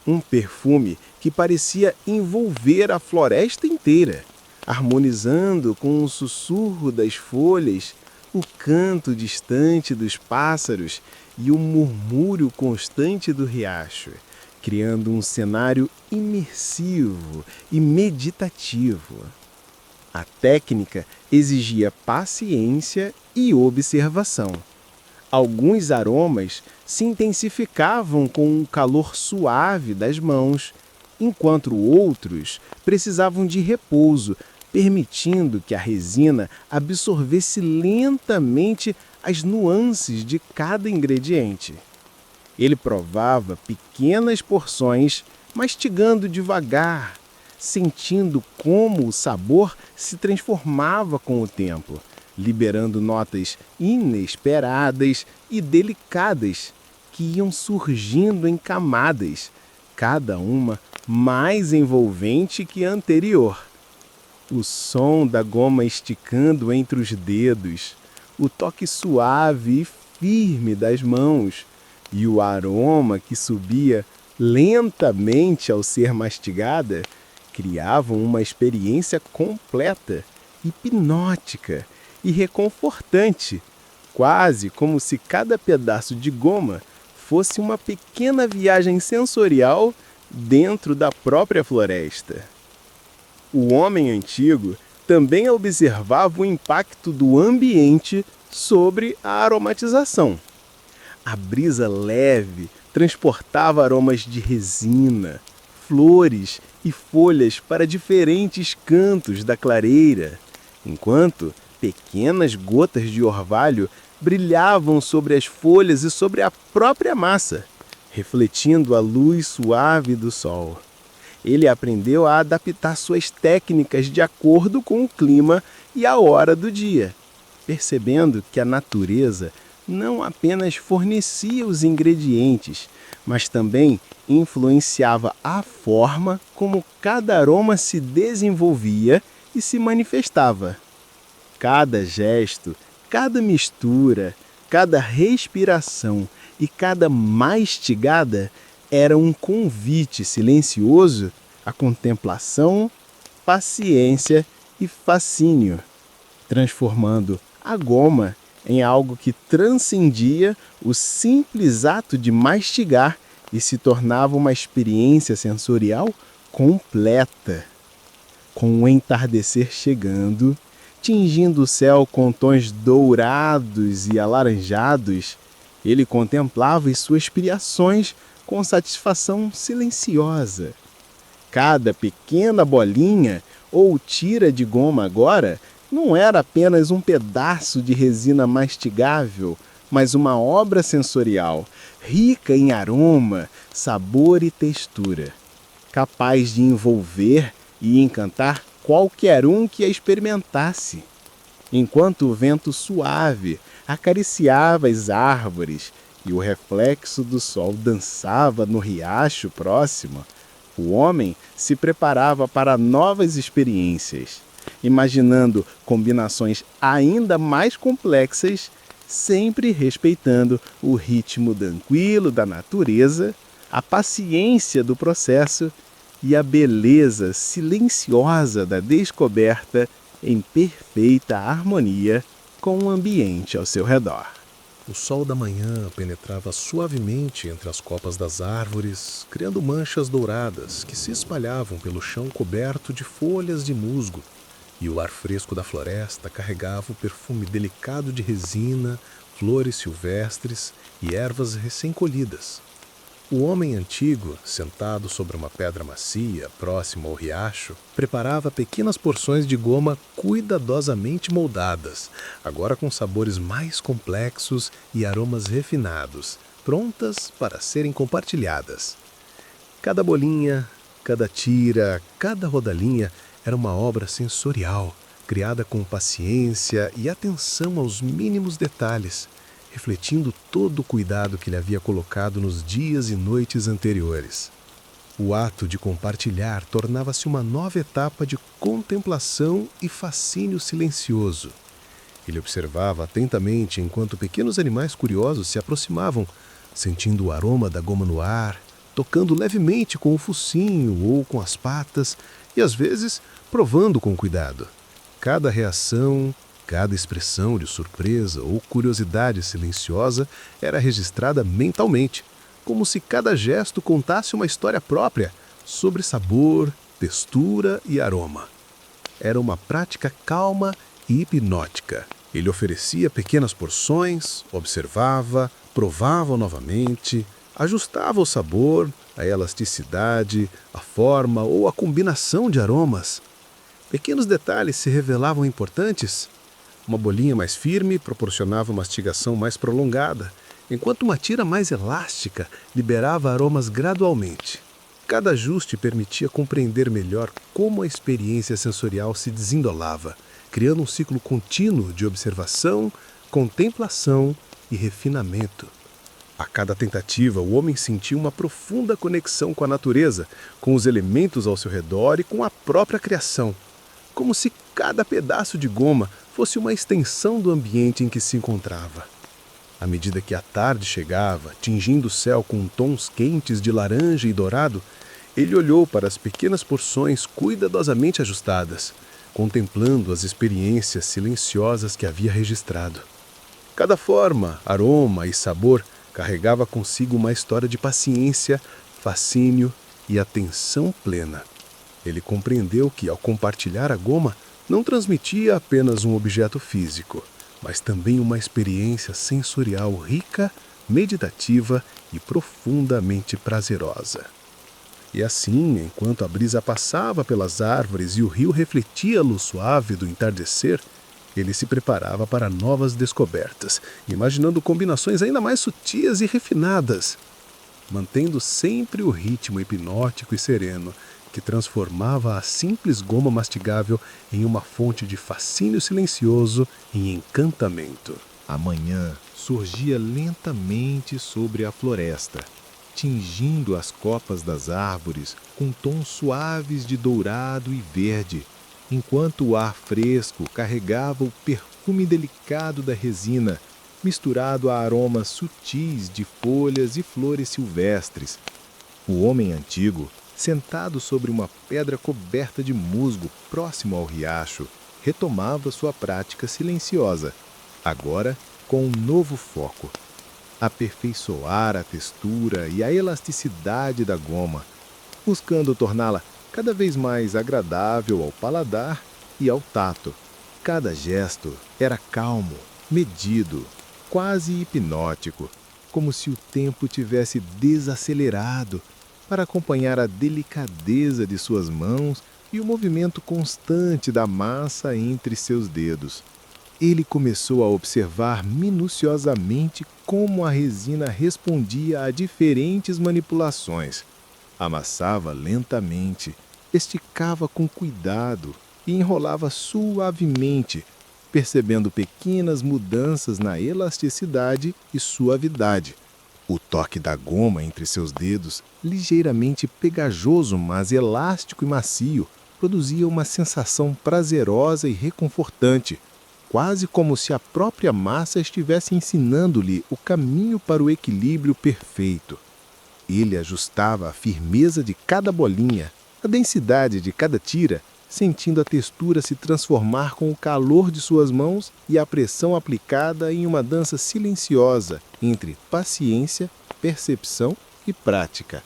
Um perfume que parecia envolver a floresta inteira, harmonizando com o sussurro das folhas, o canto distante dos pássaros e o murmúrio constante do riacho, criando um cenário imersivo e meditativo. A técnica exigia paciência e observação. Alguns aromas se intensificavam com o calor suave das mãos, enquanto outros precisavam de repouso, permitindo que a resina absorvesse lentamente as nuances de cada ingrediente. Ele provava pequenas porções, mastigando devagar, sentindo como o sabor se transformava com o tempo, liberando notas inesperadas e delicadas que iam surgindo em camadas, cada uma mais envolvente que a anterior. O som da goma esticando entre os dedos, o toque suave e firme das mãos e o aroma que subia lentamente ao ser mastigada criavam uma experiência completa, hipnótica e reconfortante, quase como se cada pedaço de goma fosse uma pequena viagem sensorial dentro da própria floresta. O homem antigo também observava o impacto do ambiente sobre a aromatização. A brisa leve transportava aromas de resina, flores e folhas para diferentes cantos da clareira, enquanto pequenas gotas de orvalho brilhavam sobre as folhas e sobre a própria massa, refletindo a luz suave do sol. Ele aprendeu a adaptar suas técnicas de acordo com o clima e a hora do dia, percebendo que a natureza não apenas fornecia os ingredientes, mas também influenciava a forma como cada aroma se desenvolvia e se manifestava. Cada gesto, cada mistura, cada respiração e cada mastigada era um convite silencioso à contemplação, paciência e fascínio, transformando a goma em algo que transcendia o simples ato de mastigar e se tornava uma experiência sensorial completa. Com o entardecer chegando, tingindo o céu com tons dourados e alaranjados, ele contemplava as suas criações com satisfação silenciosa. Cada pequena bolinha ou tira de goma agora não era apenas um pedaço de resina mastigável, mas uma obra sensorial, rica em aroma, sabor e textura, capaz de envolver e encantar qualquer um que a experimentasse. Enquanto o vento suave acariciava as árvores e o reflexo do sol dançava no riacho próximo, o homem se preparava para novas experiências, imaginando combinações ainda mais complexas, sempre respeitando o ritmo tranquilo da natureza, a paciência do processo e a beleza silenciosa da descoberta em perfeita harmonia com o ambiente ao seu redor. O sol da manhã penetrava suavemente entre as copas das árvores, criando manchas douradas que se espalhavam pelo chão coberto de folhas de musgo, e o ar fresco da floresta carregava o perfume delicado de resina, flores silvestres e ervas recém-colhidas. O homem antigo, sentado sobre uma pedra macia, próximo ao riacho, preparava pequenas porções de goma cuidadosamente moldadas, agora com sabores mais complexos e aromas refinados, prontas para serem compartilhadas. Cada bolinha, cada tira, cada rodalinha era uma obra sensorial, criada com paciência e atenção aos mínimos detalhes, refletindo todo o cuidado que ele havia colocado nos dias e noites anteriores. O ato de compartilhar tornava-se uma nova etapa de contemplação e fascínio silencioso. Ele observava atentamente enquanto pequenos animais curiosos se aproximavam, sentindo o aroma da goma no ar, tocando levemente com o focinho ou com as patas e, às vezes, provando com cuidado. Cada reação, cada expressão de surpresa ou curiosidade silenciosa era registrada mentalmente, como se cada gesto contasse uma história própria sobre sabor, textura e aroma. Era uma prática calma e hipnótica. Ele oferecia pequenas porções, observava, provava novamente, ajustava o sabor, a elasticidade, a forma ou a combinação de aromas. Pequenos detalhes se revelavam importantes. Uma bolinha mais firme proporcionava uma mastigação mais prolongada, enquanto uma tira mais elástica liberava aromas gradualmente. Cada ajuste permitia compreender melhor como a experiência sensorial se desendolava, criando um ciclo contínuo de observação, contemplação e refinamento. A cada tentativa, o homem sentia uma profunda conexão com a natureza, com os elementos ao seu redor e com a própria criação, como se cada pedaço de goma fosse uma extensão do ambiente em que se encontrava. À medida que a tarde chegava, tingindo o céu com tons quentes de laranja e dourado, ele olhou para as pequenas porções cuidadosamente ajustadas, contemplando as experiências silenciosas que havia registrado. Cada forma, aroma e sabor carregava consigo uma história de paciência, fascínio e atenção plena. Ele compreendeu que, ao compartilhar a goma, não transmitia apenas um objeto físico, mas também uma experiência sensorial rica, meditativa e profundamente prazerosa. E assim, enquanto a brisa passava pelas árvores e o rio refletia a luz suave do entardecer, ele se preparava para novas descobertas, imaginando combinações ainda mais sutis e refinadas, mantendo sempre o ritmo hipnótico e sereno que transformava a simples goma mastigável em uma fonte de fascínio silencioso e encantamento. A manhã surgia lentamente sobre a floresta, tingindo as copas das árvores com tons suaves de dourado e verde, enquanto o ar fresco carregava o perfume delicado da resina, misturado a aromas sutis de folhas e flores silvestres. O homem antigo, sentado sobre uma pedra coberta de musgo próximo ao riacho, retomava sua prática silenciosa, agora com um novo foco: aperfeiçoar a textura e a elasticidade da goma, buscando torná-la cada vez mais agradável ao paladar e ao tato. Cada gesto era calmo, medido, quase hipnótico, como se o tempo tivesse desacelerado para acompanhar a delicadeza de suas mãos e o movimento constante da massa entre seus dedos. Ele começou a observar minuciosamente como a resina respondia a diferentes manipulações. Amassava lentamente, esticava com cuidado e enrolava suavemente, percebendo pequenas mudanças na elasticidade e suavidade. O toque da goma entre seus dedos, ligeiramente pegajoso, mas elástico e macio, produzia uma sensação prazerosa e reconfortante, quase como se a própria massa estivesse ensinando-lhe o caminho para o equilíbrio perfeito. Ele ajustava a firmeza de cada bolinha, a densidade de cada tira, sentindo a textura se transformar com o calor de suas mãos e a pressão aplicada em uma dança silenciosa entre paciência, percepção e prática.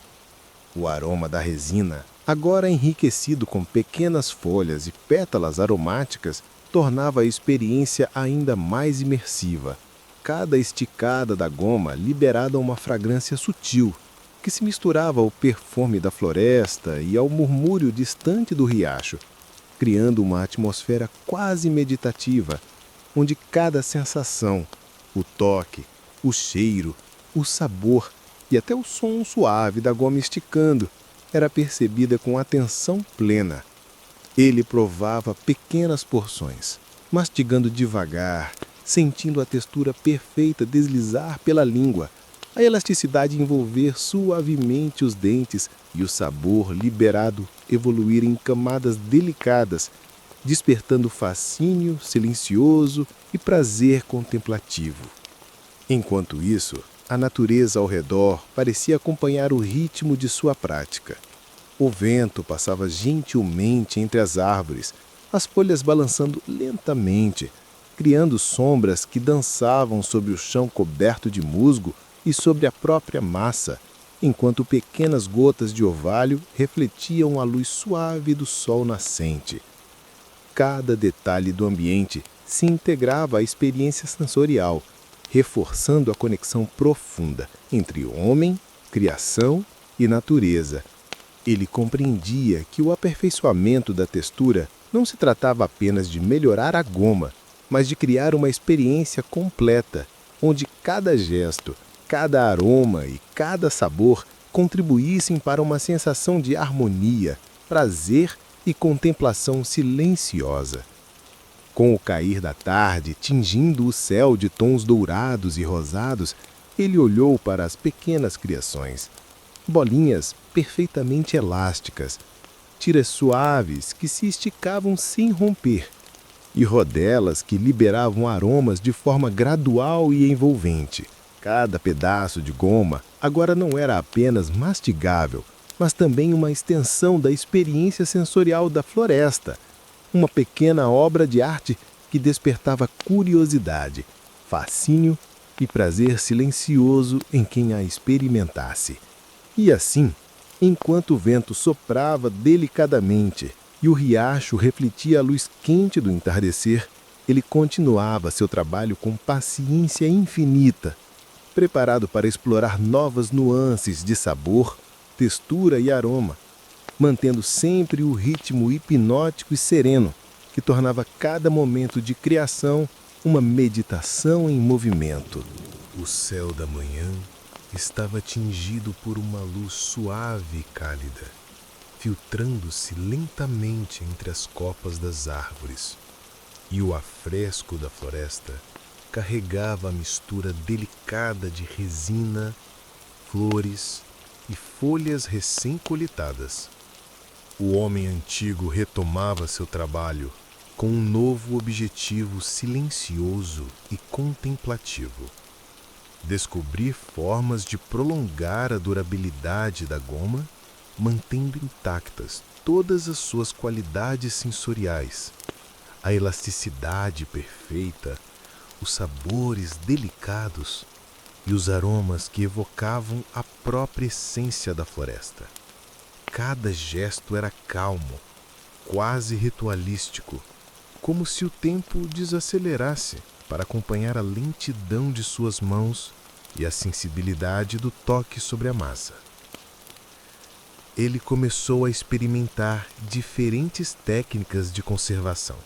O aroma da resina, agora enriquecido com pequenas folhas e pétalas aromáticas, tornava a experiência ainda mais imersiva. Cada esticada da goma liberava uma fragrância sutil, que se misturava ao perfume da floresta e ao murmúrio distante do riacho, criando uma atmosfera quase meditativa, onde cada sensação, o toque, o cheiro, o sabor e até o som suave da goma esticando era percebida com atenção plena. Ele provava pequenas porções, mastigando devagar, sentindo a textura perfeita deslizar pela língua, a elasticidade envolver suavemente os dentes e o sabor liberado evoluir em camadas delicadas, despertando fascínio silencioso e prazer contemplativo. Enquanto isso, a natureza ao redor parecia acompanhar o ritmo de sua prática. O vento passava gentilmente entre as árvores, as folhas balançando lentamente, criando sombras que dançavam sobre o chão coberto de musgo e sobre a própria massa, enquanto pequenas gotas de orvalho refletiam a luz suave do sol nascente. Cada detalhe do ambiente se integrava à experiência sensorial, reforçando a conexão profunda entre homem, criação e natureza. Ele compreendia que o aperfeiçoamento da textura não se tratava apenas de melhorar a goma, mas de criar uma experiência completa, onde cada gesto, cada aroma e cada sabor contribuíssem para uma sensação de harmonia, prazer e contemplação silenciosa. Com o cair da tarde tingindo o céu de tons dourados e rosados, ele olhou para as pequenas criações. Bolinhas perfeitamente elásticas, tiras suaves que se esticavam sem romper, e rodelas que liberavam aromas de forma gradual e envolvente. Cada pedaço de goma agora não era apenas mastigável, mas também uma extensão da experiência sensorial da floresta, uma pequena obra de arte que despertava curiosidade, fascínio e prazer silencioso em quem a experimentasse. E assim, enquanto o vento soprava delicadamente e o riacho refletia a luz quente do entardecer, ele continuava seu trabalho com paciência infinita, preparado para explorar novas nuances de sabor, textura e aroma, mantendo sempre o ritmo hipnótico e sereno que tornava cada momento de criação uma meditação em movimento. O céu da manhã estava tingido por uma luz suave e cálida, filtrando-se lentamente entre as copas das árvores, e o afresco da floresta carregava a mistura delicada de resina, flores e folhas recém-colheitadas. O homem antigo retomava seu trabalho com um novo objetivo silencioso e contemplativo: descobrir formas de prolongar a durabilidade da goma, mantendo intactas todas as suas qualidades sensoriais, a elasticidade perfeita, os sabores delicados e os aromas que evocavam a própria essência da floresta. Cada gesto era calmo, quase ritualístico, como se o tempo desacelerasse para acompanhar a lentidão de suas mãos e a sensibilidade do toque sobre a massa. Ele começou a experimentar diferentes técnicas de conservação.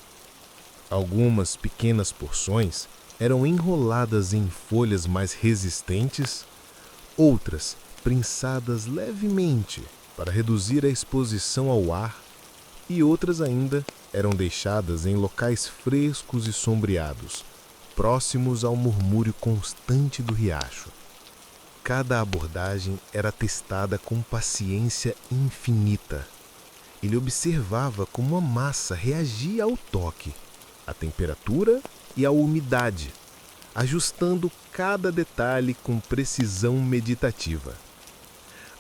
Algumas pequenas porções eram enroladas em folhas mais resistentes, outras prensadas levemente para reduzir a exposição ao ar, e outras ainda eram deixadas em locais frescos e sombreados, próximos ao murmúrio constante do riacho. Cada abordagem era testada com paciência infinita. Ele observava como a massa reagia ao toque, à temperatura e à umidade, ajustando cada detalhe com precisão meditativa.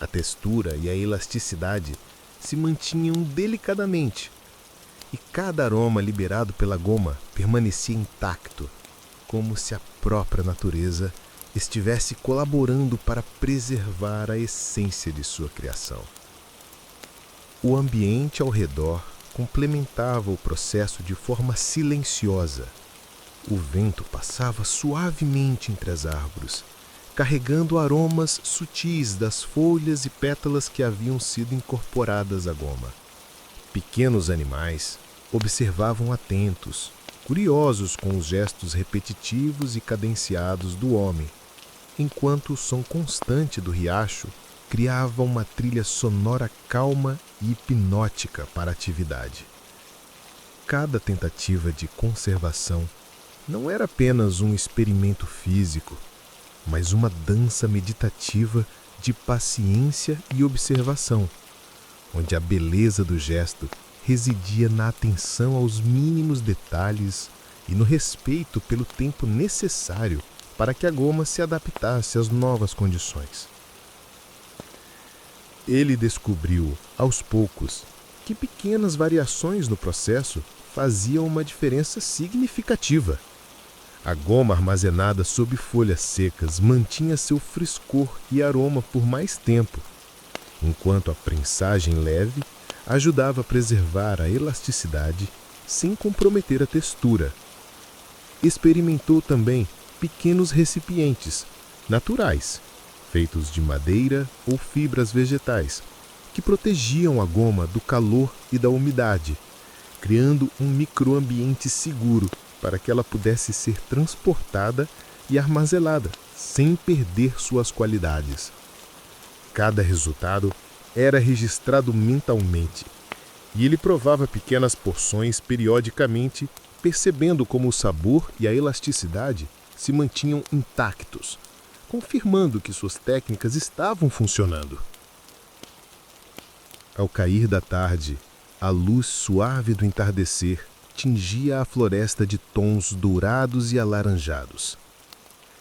A textura e a elasticidade se mantinham delicadamente, e cada aroma liberado pela goma permanecia intacto, como se a própria natureza estivesse colaborando para preservar a essência de sua criação. O ambiente ao redor complementava o processo de forma silenciosa. O vento passava suavemente entre as árvores, carregando aromas sutis das folhas e pétalas que haviam sido incorporadas à goma. Pequenos animais observavam atentos, curiosos com os gestos repetitivos e cadenciados do homem, enquanto o som constante do riacho criava uma trilha sonora calma e hipnótica para a atividade. Cada tentativa de conservação não era apenas um experimento físico, mas uma dança meditativa de paciência e observação, onde a beleza do gesto residia na atenção aos mínimos detalhes e no respeito pelo tempo necessário para que a goma se adaptasse às novas condições. Ele descobriu, aos poucos, que pequenas variações no processo faziam uma diferença significativa. A goma armazenada sob folhas secas mantinha seu frescor e aroma por mais tempo, enquanto a prensagem leve ajudava a preservar a elasticidade sem comprometer a textura. Experimentou também pequenos recipientes naturais, feitos de madeira ou fibras vegetais, que protegiam a goma do calor e da umidade, criando um microambiente seguro para que ela pudesse ser transportada e armazenada sem perder suas qualidades. Cada resultado era registrado mentalmente, e ele provava pequenas porções periodicamente, percebendo como o sabor e a elasticidade se mantinham intactos, confirmando que suas técnicas estavam funcionando. Ao cair da tarde, a luz suave do entardecer tingia a floresta de tons dourados e alaranjados,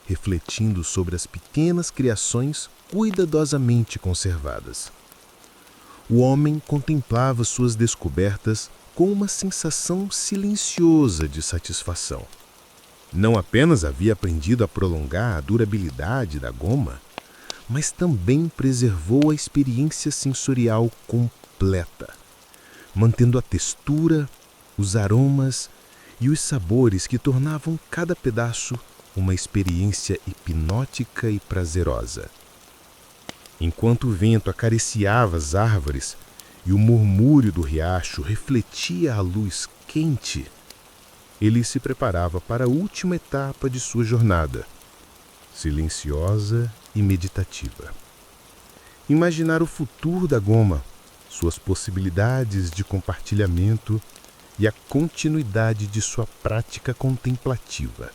refletindo sobre as pequenas criações cuidadosamente conservadas. O homem contemplava suas descobertas com uma sensação silenciosa de satisfação. Não apenas havia aprendido a prolongar a durabilidade da goma, mas também preservou a experiência sensorial completa, mantendo a textura, os aromas e os sabores que tornavam cada pedaço uma experiência hipnótica e prazerosa. Enquanto o vento acariciava as árvores e o murmúrio do riacho refletia a luz quente, ele se preparava para a última etapa de sua jornada, silenciosa e meditativa. Imaginar o futuro da goma, suas possibilidades de compartilhamento e a continuidade de sua prática contemplativa,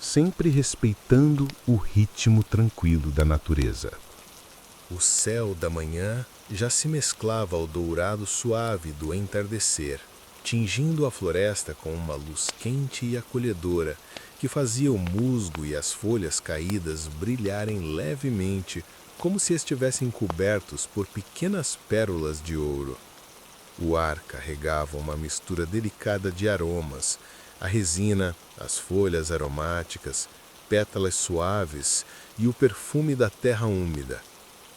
sempre respeitando o ritmo tranquilo da natureza. O céu da manhã já se mesclava ao dourado suave do entardecer, tingindo a floresta com uma luz quente e acolhedora que fazia o musgo e as folhas caídas brilharem levemente, como se estivessem cobertos por pequenas pérolas de ouro. O ar carregava uma mistura delicada de aromas, a resina, as folhas aromáticas, pétalas suaves e o perfume da terra úmida.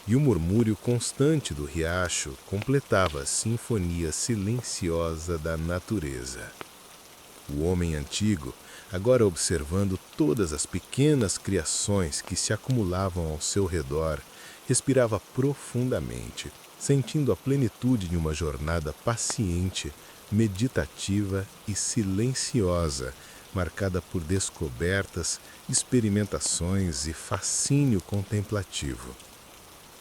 E o murmúrio constante do riacho completava a sinfonia silenciosa da natureza. O homem antigo, agora observando todas as pequenas criações que se acumulavam ao seu redor, respirava profundamente, sentindo a plenitude de uma jornada paciente, meditativa e silenciosa, marcada por descobertas, experimentações e fascínio contemplativo.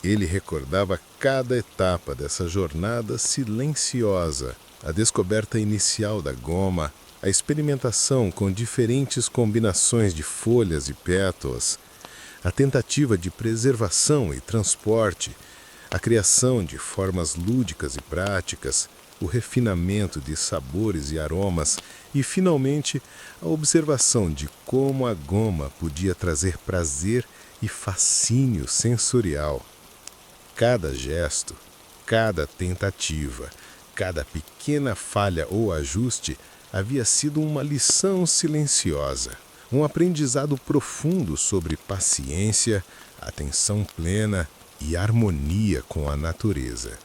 Ele recordava cada etapa dessa jornada silenciosa, a descoberta inicial da goma, a experimentação com diferentes combinações de folhas e pétalas, a tentativa de preservação e transporte, a criação de formas lúdicas e práticas, o refinamento de sabores e aromas e, finalmente, a observação de como a goma podia trazer prazer e fascínio sensorial. Cada gesto, cada tentativa, cada pequena falha ou ajuste havia sido uma lição silenciosa, um aprendizado profundo sobre paciência, atenção plena e harmonia com a natureza.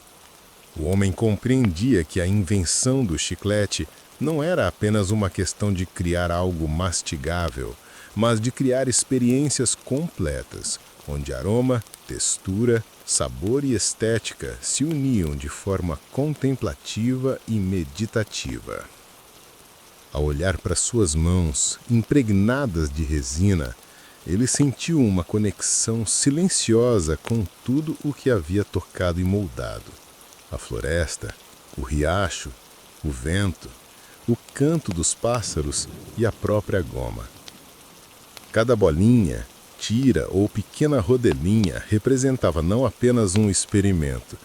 O homem compreendia que a invenção do chiclete não era apenas uma questão de criar algo mastigável, mas de criar experiências completas, onde aroma, textura, sabor e estética se uniam de forma contemplativa e meditativa. Ao olhar para suas mãos, impregnadas de resina, ele sentiu uma conexão silenciosa com tudo o que havia tocado e moldado. A floresta, o riacho, o vento, o canto dos pássaros e a própria goma. Cada bolinha, tira ou pequena rodelinha representava não apenas um experimento,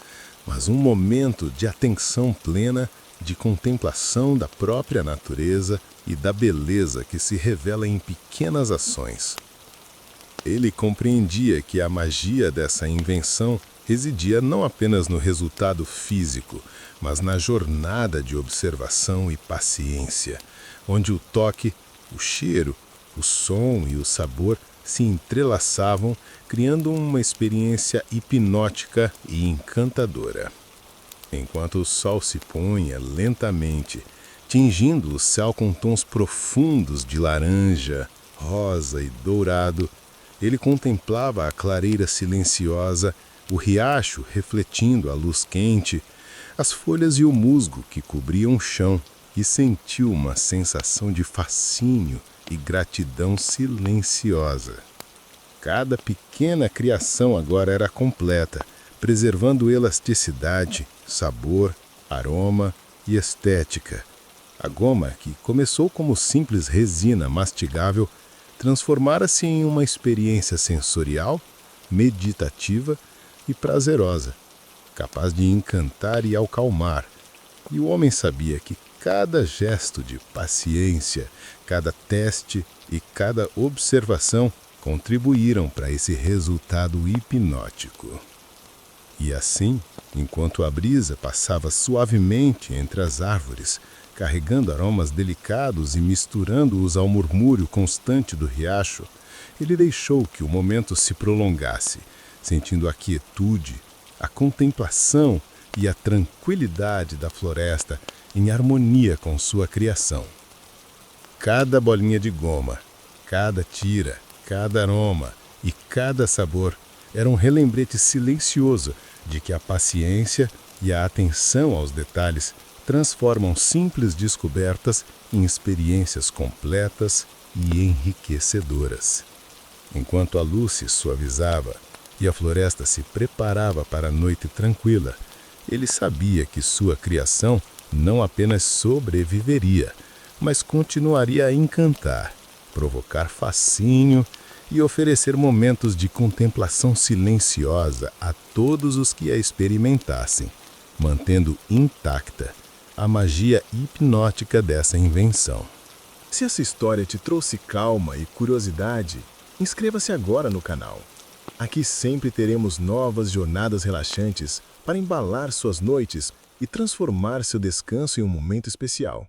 mas um momento de atenção plena, de contemplação da própria natureza e da beleza que se revela em pequenas ações. Ele compreendia que a magia dessa invenção residia não apenas no resultado físico, mas na jornada de observação e paciência, onde o toque, o cheiro, o som e o sabor se entrelaçavam, criando uma experiência hipnótica e encantadora. Enquanto o sol se punha lentamente, tingindo o céu com tons profundos de laranja, rosa e dourado, ele contemplava a clareira silenciosa, o riacho refletindo a luz quente, as folhas e o musgo que cobriam o chão, e sentiu uma sensação de fascínio e gratidão silenciosa. Cada pequena criação agora era completa, preservando elasticidade, sabor, aroma e estética. A goma, que começou como simples resina mastigável, transformara-se em uma experiência sensorial, meditativa e prazerosa, capaz de encantar e acalmar. E o homem sabia que cada gesto de paciência, cada teste e cada observação contribuíram para esse resultado hipnótico. E assim, enquanto a brisa passava suavemente entre as árvores, carregando aromas delicados e misturando-os ao murmúrio constante do riacho, ele deixou que o momento se prolongasse, sentindo a quietude, a contemplação e a tranquilidade da floresta em harmonia com sua criação. Cada bolinha de goma, Cada tira, cada aroma e cada sabor era um relembrete silencioso de que a paciência e a atenção aos detalhes transformam simples descobertas em experiências completas e enriquecedoras. Enquanto a luz se suavizava e a floresta se preparava para a noite tranquila, ele sabia que sua criação não apenas sobreviveria, mas continuaria a encantar, provocar fascínio e oferecer momentos de contemplação silenciosa a todos os que a experimentassem, mantendo intacta a magia hipnótica dessa invenção. Se essa história te trouxe calma e curiosidade, inscreva-se agora no canal. Aqui sempre teremos novas jornadas relaxantes para embalar suas noites e transformar seu descanso em um momento especial.